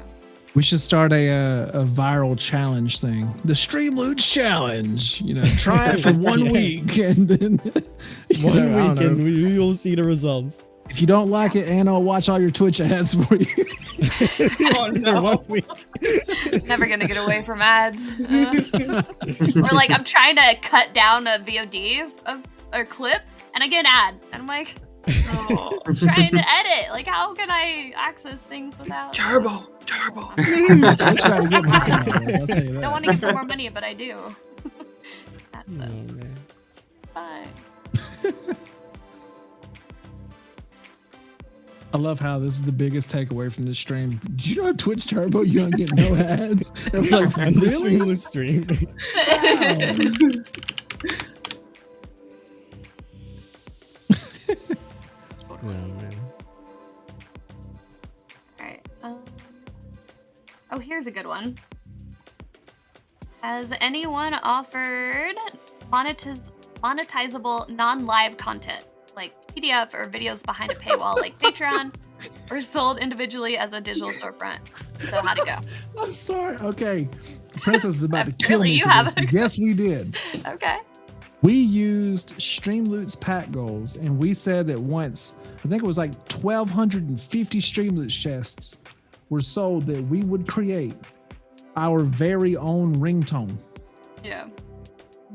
We should start a viral challenge thing. The Streamloots challenge. You know, try it for 1 week and then 1 week and you'll see the results. If you don't like it, Anna will watch all your Twitch ads for you. Oh, no. For 1 week. Never gonna get away from ads. Or like, I'm trying to cut down a VOD of a clip and I get an ad. And I'm like, I'm trying to edit. Like, how can I access things without Turbo. Twitch try to get me some of those, I'll tell you I that. don't want to give them more money, but I do. That Oh, sucks. man. Fine. I love how this is the biggest takeaway from this stream. Did you know Twitch Turbo, you don't get no ads? I'm like, And the really? Streamloot stream. Oh, man. Alright. Oh, here's a good one. Has anyone offered monetizable non-live content, like PDF or videos behind a paywall like Patreon, or sold individually as a digital storefront? So how'd it go? I'm sorry. Okay. Princess is about to kill Really, me you for have this. Yes, we did. Okay. We used Streamloots pack goals, and we said that once, I think it was like 1,250 Streamloots chests were sold, that we would create our very own ringtone. Yeah.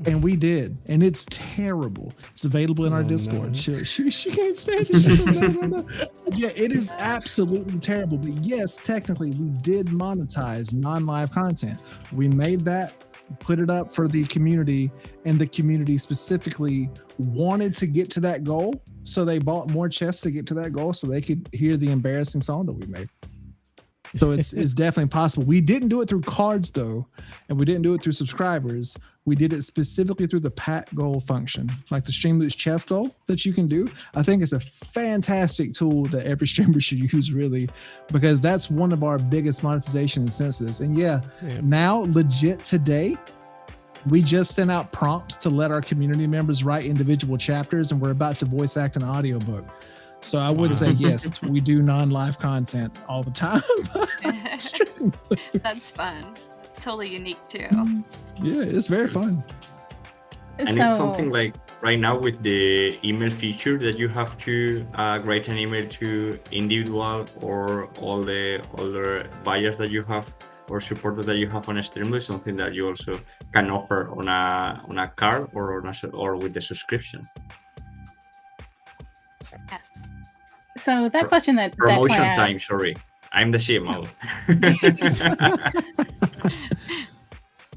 And we did, and it's terrible. It's available in our Discord. No. She can't stand it. She's so no. Yeah, it is absolutely terrible. But yes, technically, we did monetize non-live content. We made that, put it up for the community, and the community specifically wanted to get to that goal, so they bought more chests to get to that goal, so they could hear the embarrassing song that we made. So it's definitely possible. We didn't do it through cards though, and we didn't do it through subscribers. We did it specifically through the pack goal function, like the Streamloots chest goal that you can do. I think it's a fantastic tool that every streamer should use, really, because that's one of our biggest monetization incentives. And yeah, now legit today, we just sent out prompts to let our community members write individual chapters, and we're about to voice act an audiobook. So I would say, yes, we do non-live content all the time. That's fun. It's totally unique too. Yeah, it's very fun. And it's something like right now with the email feature that you have to write an email to individual or all the other buyers that you have or supporters that you have on Streamloot, something that you also can offer on a card or with the subscription. Yes. So that question that promotion that time, sorry. I'm the CMO.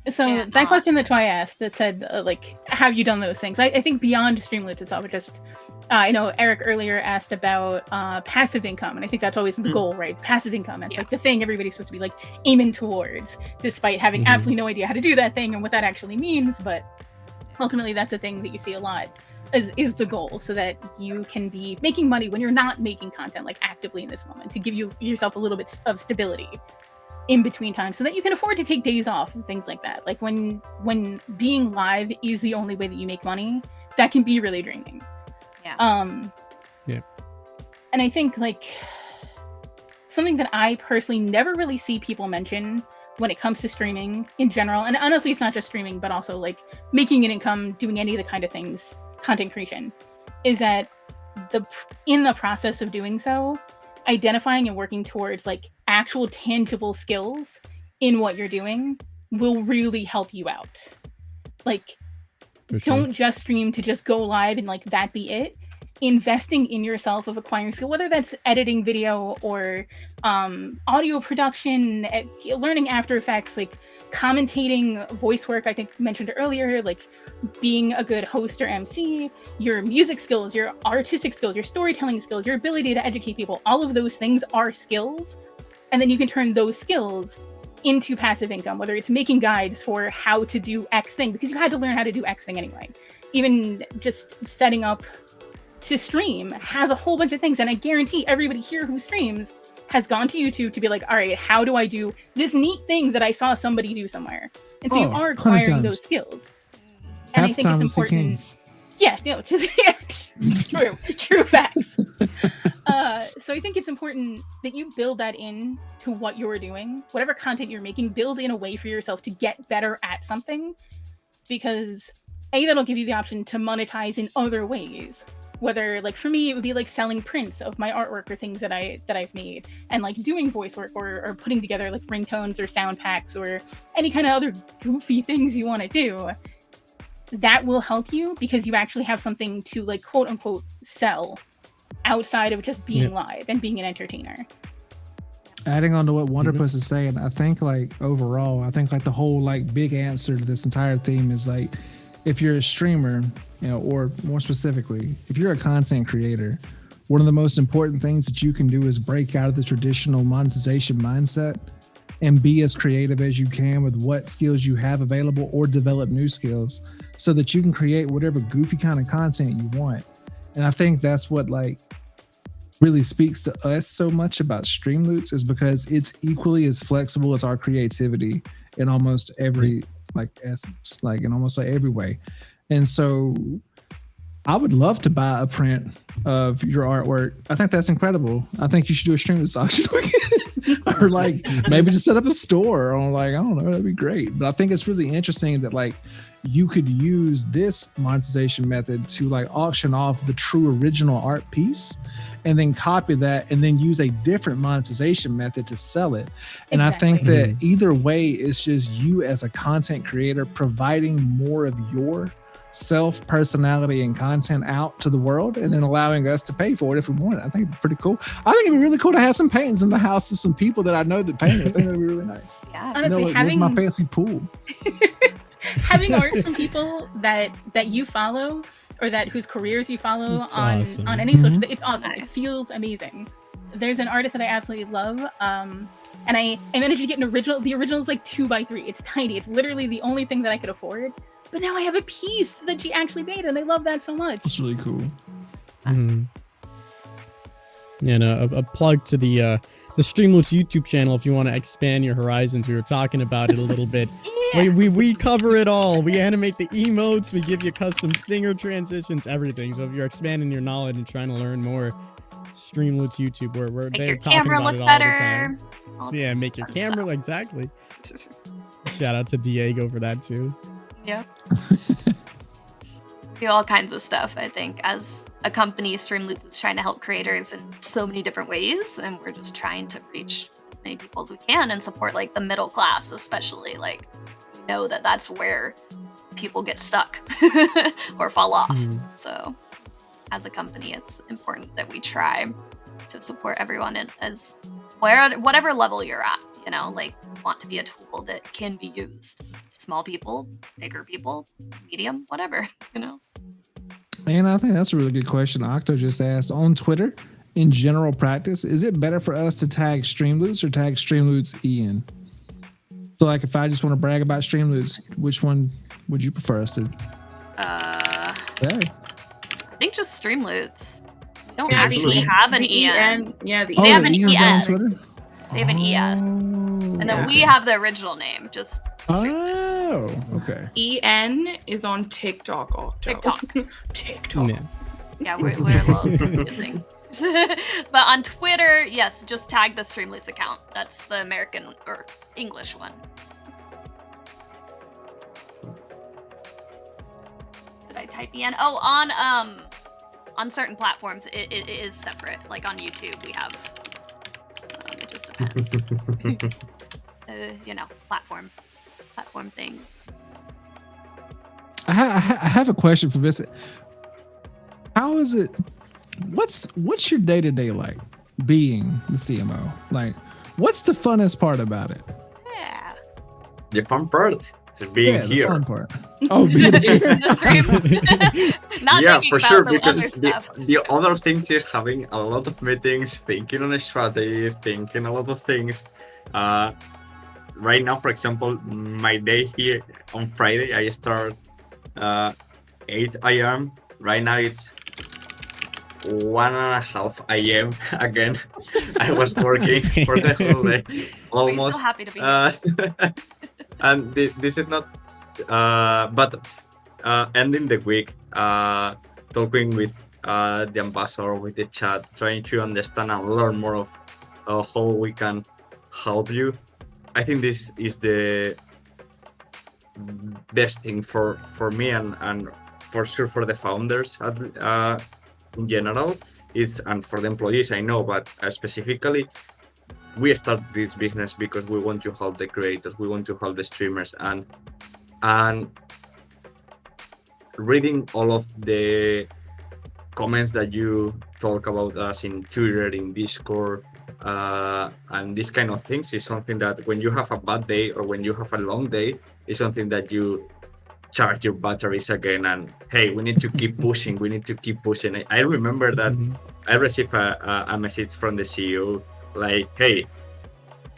So that question that Twy asked that said, like, have you done those things? I think beyond Streamloots itself, it just, I know Eric earlier asked about passive income, and I think that's always the goal, right? Passive income. It's like the thing everybody's supposed to be like aiming towards, despite having absolutely no idea how to do that thing and what that actually means. But ultimately, that's a thing that you see a lot. Is the goal, so that you can be making money when you're not making content, like actively in this moment, to give yourself a little bit of stability in between times, so that you can afford to take days off and things like that. Like when being live is the only way that you make money, that can be really draining. And I think like something that I personally never really see people mention when it comes to streaming in general, and honestly it's not just streaming but also like making an income, doing any of the kind of things, content creation, is that in the process of doing so, identifying and working towards like actual tangible skills in what you're doing will really help you out. Like, don't just stream to just go live and like that be it. Investing in yourself of acquiring skill, whether that's editing video or audio production, learning After Effects, like commentating, voice work, I think mentioned earlier, like being a good host or MC, your music skills, your artistic skills, your storytelling skills, your ability to educate people, all of those things are skills. And then you can turn those skills into passive income, whether it's making guides for how to do X thing, because you had to learn how to do X thing anyway. Even just setting up to stream has a whole bunch of things, and I guarantee everybody here who streams has gone to YouTube to be like, all right, how do I do this neat thing that I saw somebody do somewhere? And so you are acquiring those skills. And I think it's important. Yeah, no, just true facts. So I think it's important that you build that in to what you're doing, whatever content you're making, build in a way for yourself to get better at something, because that'll give you the option to monetize in other ways. Whether, like for me, it would be like selling prints of my artwork or things that I've made, and like doing voice work or putting together like ringtones or sound packs or any kind of other goofy things you want to do. That will help you because you actually have something to like quote unquote sell outside of just being live and being an entertainer. Adding on to what Wonderpuss is saying, I think like overall, I think like the whole like big answer to this entire theme is like, if you're a streamer, you know, or more specifically, if you're a content creator, one of the most important things that you can do is break out of the traditional monetization mindset and be as creative as you can with what skills you have available, or develop new skills so that you can create whatever goofy kind of content you want. And I think that's what like really speaks to us so much about Streamloots, is because it's equally as flexible as our creativity in almost every like essence, like in almost like every way. And so I would love to buy a print of your artwork. I think that's incredible. I think you should do a Streamloots auction. or like maybe just set up a store, or like, I don't know, that'd be great. But I think it's really interesting that like you could use this monetization method to like auction off the true original art piece and then copy that and then use a different monetization method to sell it. And I think that either way, it's just you as a content creator providing more of your self, personality, and content out to the world, and then allowing us to pay for it if we want it. I think it's pretty cool. I think it'd be really cool to have some paintings in the house of some people that I know that paint it. I think that'd be really nice. Yeah. Honestly, like, having my fancy pool. having art from people that you follow or that whose careers you follow on any social, it's awesome. It feels amazing. There's an artist that I absolutely love, and I managed to get an original. The original is like 2x3. It's tiny. It's literally the only thing that I could afford. But now I have a piece that she actually made, and I love that so much. It's really cool. Yeah, no, a plug to the Streamloots YouTube channel if you want to expand your horizons. We were talking about it a little bit. Yeah. We cover it all. We animate the emotes. We give you custom stinger transitions, everything. So if you're expanding your knowledge and trying to learn more, Streamloots YouTube, where Make they're your talking camera about look it better. all the time. Yeah, make your camera exactly. Shout out to Diego for that too. Yep. Do all kinds of stuff, I think. As a company, Streamloots is trying to help creators in so many different ways, and we're just trying to reach as many people as we can and support like the middle class, especially. Like, we know that that's where people get stuck or fall off. So, as a company, it's important that we try to support everyone as whatever level you're at. You know, like, want to be a tool that can be used. Small people, bigger people, medium, whatever, you know. And I think that's a really good question. Octo just asked on Twitter, in general practice, is it better for us to tag Streamloots or tag Streamloots Ian? So like if I just want to brag about Streamloots, which one would you prefer us to? I think just Streamloots. We don't Yeah, actually have an EN. Yeah, the They have an Ian's on ES. Twitter? They have an ES. And then we have the original name, just Streamloots. Oh, okay. EN is on TikTok. Octo. TikTok. Yeah. Yeah, we're a little confusing. But on Twitter, yes, just tag the Streamloots account. That's the American or English one. Did I type EN? Oh, on certain platforms, it is separate. Like on YouTube, we have. It just depends. You know, platform things. I have a question for Vincent. How is it? What's your day-to-day like being the CMO? Like, what's the funnest part about it? Yeah. The fun part is being here. The fun part. Oh, being here. Not Yeah, thinking for about sure. the other Because stuff. the other thing is having a lot of meetings, thinking on a strategy, thinking a lot of things. Right now, for example, my day here on Friday, I start 8 a.m. Right now it's 1:30 a.m. again. I was working for the whole day, Are you almost. still happy to be here? And this is not, but ending the week, talking with the ambassador, with the chat, trying to understand and learn more of how we can help you. I think this is the best thing for me and for sure for the founders in general, and for the employees, I know, but specifically, we started this business because we want to help the creators, we want to help the streamers, and reading all of the comments that you talk about us in Twitter, in Discord, and these kind of things is something that when you have a bad day or when you have a long day, is something that you charge your batteries again, and hey, we need to keep pushing, we need to keep pushing. I remember that I received a message from the CEO like, hey,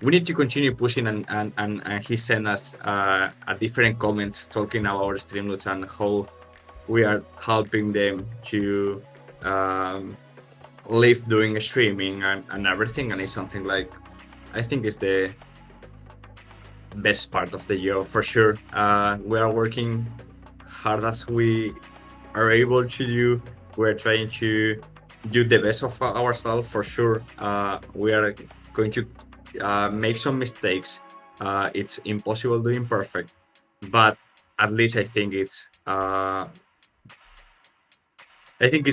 we need to continue pushing, and he sent us a different comments talking about Streamloots and how we are helping them to live doing streaming and everything, and it's something like, I think it's the best part of the year for sure. We are working hard as we are able to do. We're trying to do the best of ourselves for sure. We are going to make some mistakes. It's impossible doing perfect, but at least I think it's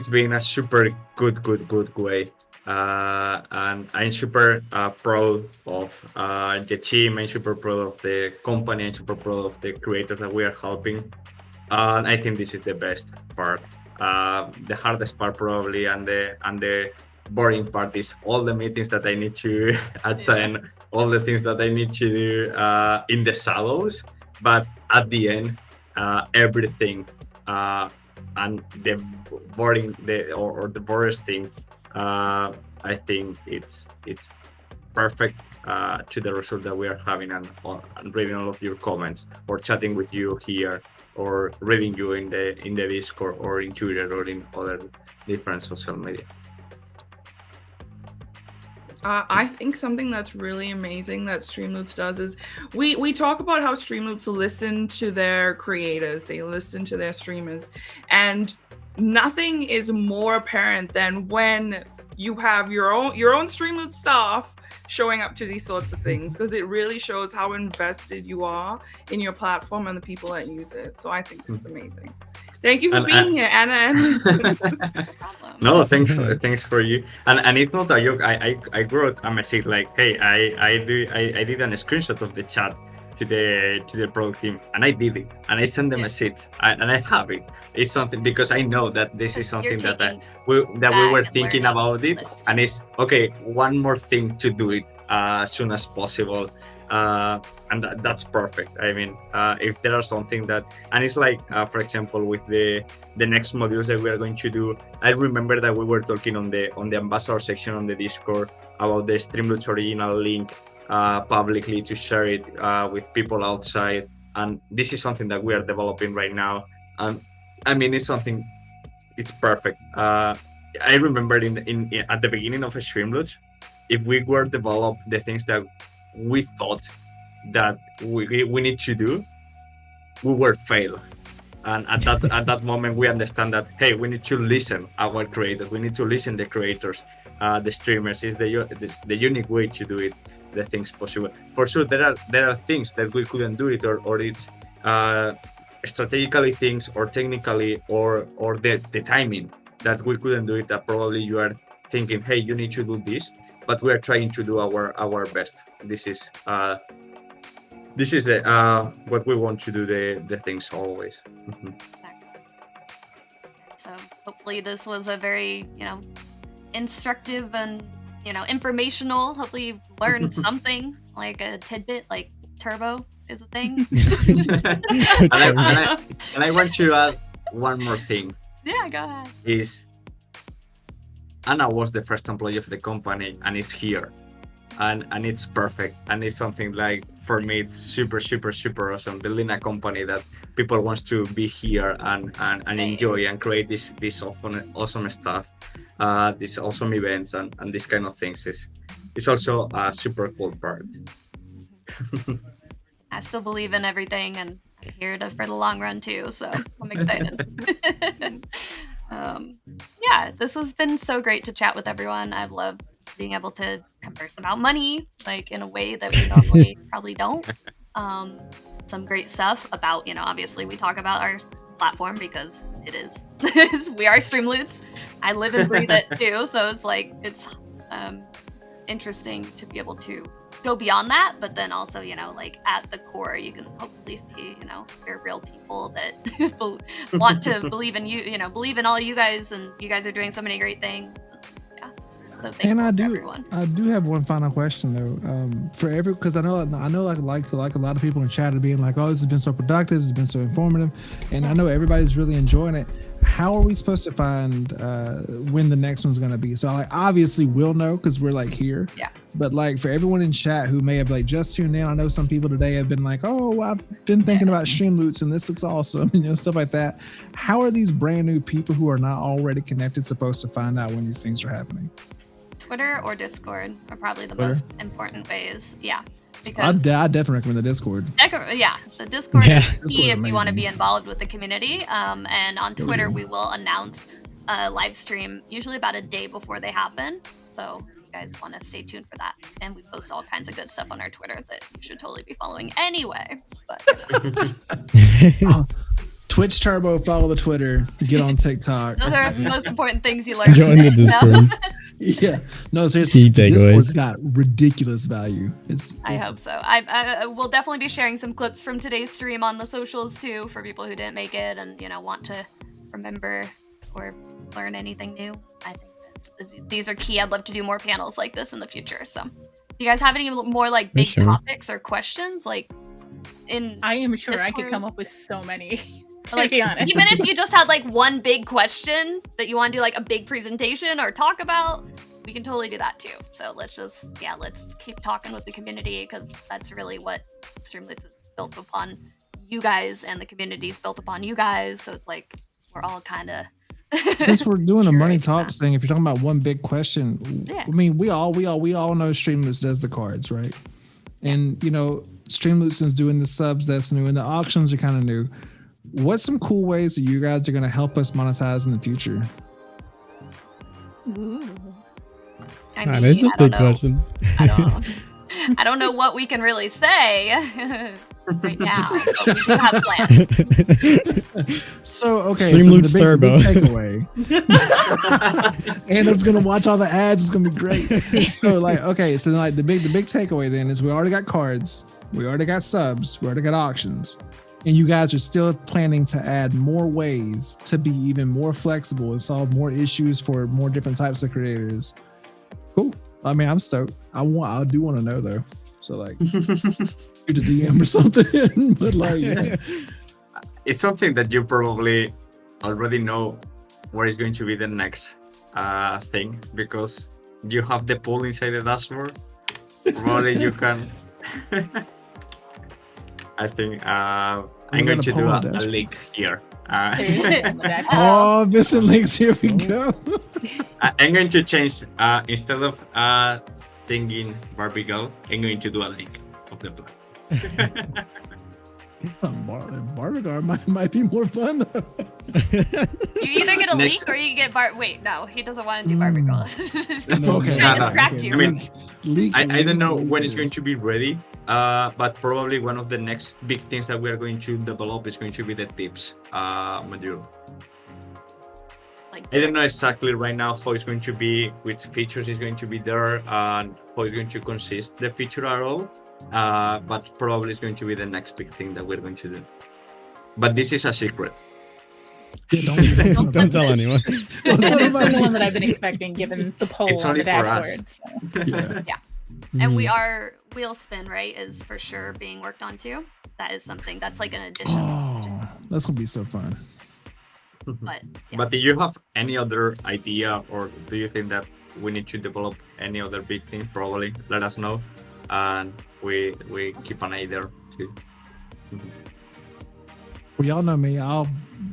been a super good way. And I'm super proud of the team. I'm super proud of the company. I'm super proud of the creators that we are helping. And I think this is the best part. The hardest part probably, and the boring part is all the meetings that I need to attend, all the things that I need to do in the shadows. But at the end, everything and the boring, the boring thing. I think it's perfect to the result that we are having, and reading all of your comments, or chatting with you here, or reading you in the Discord, or in Twitter, or in other different social media. I think something that's really amazing that Streamloots does is we talk about how Streamloots listen to their creators, they listen to their streamers, and nothing is more apparent than when you have your own Streamloots staff showing up to these sorts of things, because it really shows how invested you are in your platform and the people that use it. So I think this is amazing. Thank you for being here, Anna and Vincent. No, thanks for you. And it's not a joke. I wrote a message like, hey, I did a screenshot of the chat to the product team, and I did it, and I sent them a message, and I have it. It's something, because I know that this is something that we were thinking about it, and it's okay. One more thing to do it as soon as possible. And that's perfect. I mean, if there are something that, and it's like, for example, with the next modules that we are going to do, I remember that we were talking on the ambassador section on the Discord about the Streamloots original link publicly to share it with people outside, and this is something that we are developing right now. And I mean, it's perfect. I remember in at the beginning of Streamloots, if we were develop the things that we thought that we need to do, we were fail. And at that moment, we understand that, hey, we need to listen our creators. We need to listen the creators, the streamers. Is the unique way to do it, the things possible. For sure, there are things that we couldn't do it, or it's strategically things, or technically, or the timing that we couldn't do it. That probably you are thinking, hey, you need to do this. But we are trying to do our best. This is the what we want to do, the things always. Mm-hmm. So hopefully this was a very instructive and informational. Hopefully you learned something, like a tidbit, like turbo is a thing. and I want to add one more thing. Yeah, go ahead. Is Anna was the first employee of the company, and is here, and it's perfect, and it's something like, for me, it's super awesome, building a company that people wants to be here and enjoy and create this awesome stuff, these awesome events and these kind of things. It's also a super cool part. I still believe in everything, and I'm here for the long run too, so I'm excited. Yeah, this has been so great to chat with everyone. I've loved being able to converse about money, like in a way that we normally probably don't. Some great stuff about, obviously we talk about our platform because it is, we are Streamloots. I live and breathe it too. So it's interesting to be able to go beyond that, but then also, like at the core, you can hopefully see, you're real people that want to believe in you, believe in all you guys, and you guys are doing so many great things. Yeah, so thankful and for everyone. I do have one final question though, because I know like a lot of people in chat are being like, oh, this has been so productive, this has been so informative, and I know everybody's really enjoying it. How are we supposed to find when the next one's going to be? So obviously we'll know because we're here. Yeah. But for everyone in chat who may have just tuned in, I know some people today have been like, oh, I've been thinking about Streamloots and this looks awesome, stuff like that. How are these brand new people who are not already connected supposed to find out when these things are happening? Twitter or Discord are probably the most important ways. Yeah. Because I definitely recommend the Discord. The Discord is key if you want to be involved with the community. And on Twitter, we will announce a live stream usually about a day before they happen. So you guys want to stay tuned for that. And we post all kinds of good stuff on our Twitter that you should totally be following anyway. But Twitch Turbo, follow the Twitter, get on TikTok. those are the most important things you learn. Join the today, Discord. Yeah, no, seriously, Key takeaways. Discord's got ridiculous value. I hope so. I will definitely be sharing some clips from today's stream on the socials too for people who didn't make it and want to remember or learn anything new. I think these are key. I'd love to do more panels like this in the future. So, you guys have any more like big topics or questions? Like, I am sure Discord? I could come up with so many. To like, be honest, even if you just had like one big question that you want to do like a big presentation or talk about, we can totally do that too. So let's keep talking with the community because that's really what Streamloots is built upon. You guys and the community is built upon you guys. So it's like we're all kind of. Since we're doing a money talks thing, if you're talking about one big question, I mean, we all know Streamloots does the cards, right? And Streamloots is doing the subs, that's new, and the auctions are kind of new. What's some cool ways that you guys are going to help us monetize in the future? Ooh. That is a big question. I don't know what we can really say right now, but we do have plans. So, okay, Streamloots so the big takeaway. Anna's going to watch all the ads. It's going to be great. So, the big takeaway then is we already got cards. We already got subs. We already got auctions. And you guys are still planning to add more ways to be even more flexible and solve more issues for more different types of creators. Cool. I mean, I'm stoked. I do want to know though. So shoot a DM or something. But it's something that you probably already know what is going to be the next thing because you have the pool inside the dashboard. Probably you can. I think I'm going to do a link here. Vincent links, here we go. I'm going to change, instead of singing Barbie Girl, I'm going to do a link of the plan. Barbie Girl might be more fun though. You either get a leak or you get Wait, no, he doesn't want to do Barbie Girl. Okay. Trying to distract you. I mean, I don't know when it's going to be ready, but probably one of the next big things that we are going to develop is going to be the tips module. I don't know exactly right now how it's going to be, which features is going to be there, and how it's going to consist the feature at all. But probably it's going to be the next big thing that we're going to do. But this is a secret. Don't tell anyone. That is the one that I've been expecting, given the poll on the dashboard. So. Yeah. And we are wheel spin, right? Is for sure being worked on too. That is something that's like an addition. Oh, that's gonna be so fun. But do you have any other idea, or do you think that we need to develop any other big thing? Probably let us know, and we keep an eye there too. Well, y'all know me. I'll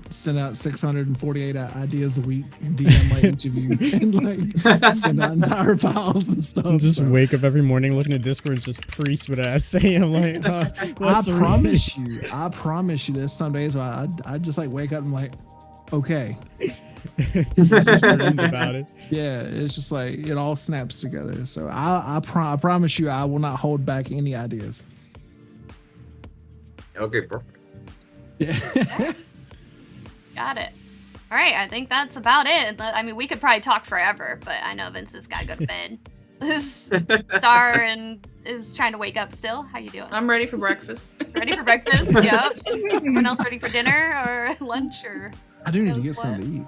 send out 648 ideas a week and DM like each of you and like send out entire files and stuff. I'll just wake up every morning looking at Discord and just priest what I say. I'm like, I promise you there's some days where I just like wake up and like, okay. Just think about it. Yeah, it's just like it all snaps together. So I promise you I will not hold back any ideas. Okay, perfect. Yeah. Got it. All right, I think that's about it. I mean, we could probably talk forever, but I know Vince has got to go to bed. Star and is trying to wake up still. How you doing? I'm ready for breakfast. Ready for breakfast? Yep. Everyone else ready for dinner or lunch or? I do need to get something to eat.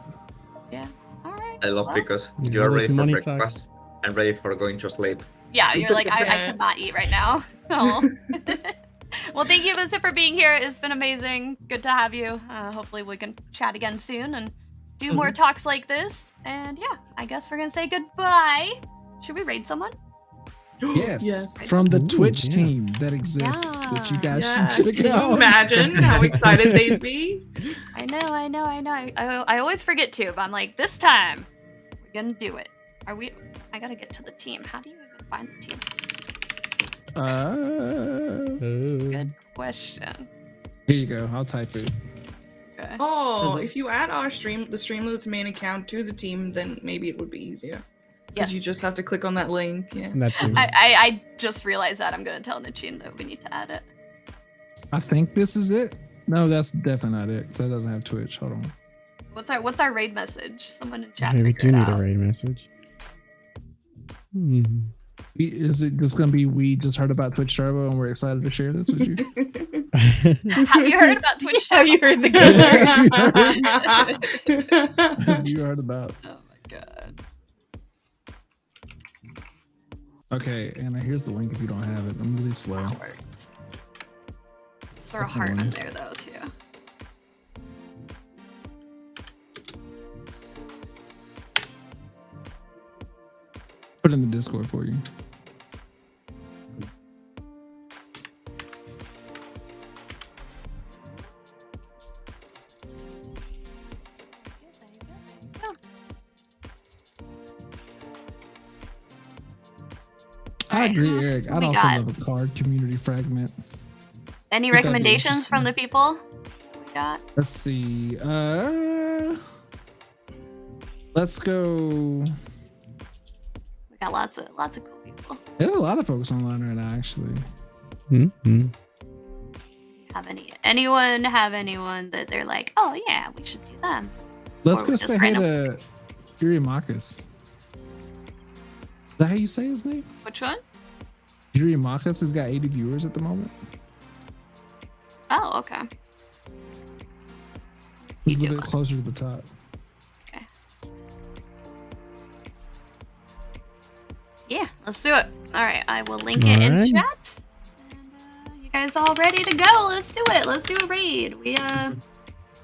Yeah. All right. I love because you you are know, ready for money breakfast and ready for going to sleep. Yeah, you're like, I cannot eat right now. Oh. Well, thank you, Vincent, for being here. It's been amazing. Good to have you. Hopefully we can chat again soon and do more talks like this. And yeah, I guess we're going to say goodbye. Should we raid someone? Yes. From the Twitch team that exists that you guys should check Can out. you imagine how excited they'd be? I know. I always forget to, but I'm like, this time we're going to do it. I got to get to the team. How do you even find the team? Good question. Here you go. I'll type it. Okay. Oh, if you add the Streamloots main account to the team, then maybe it would be easier. Because Yes. you just have to click on that link. Yeah. That's it. I just realized that. I'm gonna tell Nachin that we need to add it. I think this is it. No, that's definitely not it. So it doesn't have Twitch. Hold on. What's our raid message? Someone in chat. Okay, we figure do it need a out. raid message. Is it just gonna be we just heard about Twitch Turbo and we're excited to share this with you? Have you heard about Twitch? Have you heard the Have you heard about? Oh my god. Okay, and here's the link if you don't have it. I'm really slow. That works. Throw a heart in there though too. Put it in the Discord for you. I agree, Eric. I'd we also got? love a card community fragment. Any Think that'd be recommendations from the people we got? Let's see. Let's go. We got lots of cool people. There's a lot of folks online right now, actually. Anyone have anyone that they're like, oh yeah, we should do them? Let's Or go just say hey random. to Yuri Marcus. Is that how you say his name? Which one? Yuri Marcus has got 80 viewers at the moment. Oh, okay. He's a You little do bit closer to the top. Okay. Yeah, let's do it. All right, I will link it in Alright. chat. And you guys all ready to go? Let's do it. Let's do a raid. We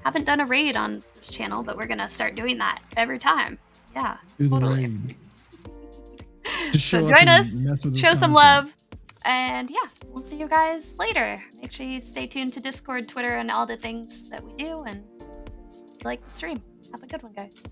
haven't done a raid on this channel, but we're gonna start doing that every time. Yeah, Do the totally. raid. Just So show up join and us, mess with his show some content. love, and yeah, we'll see you guys later. Make sure you stay tuned to Discord, Twitter, and all the things that we do, and like the stream. Have a good one, guys.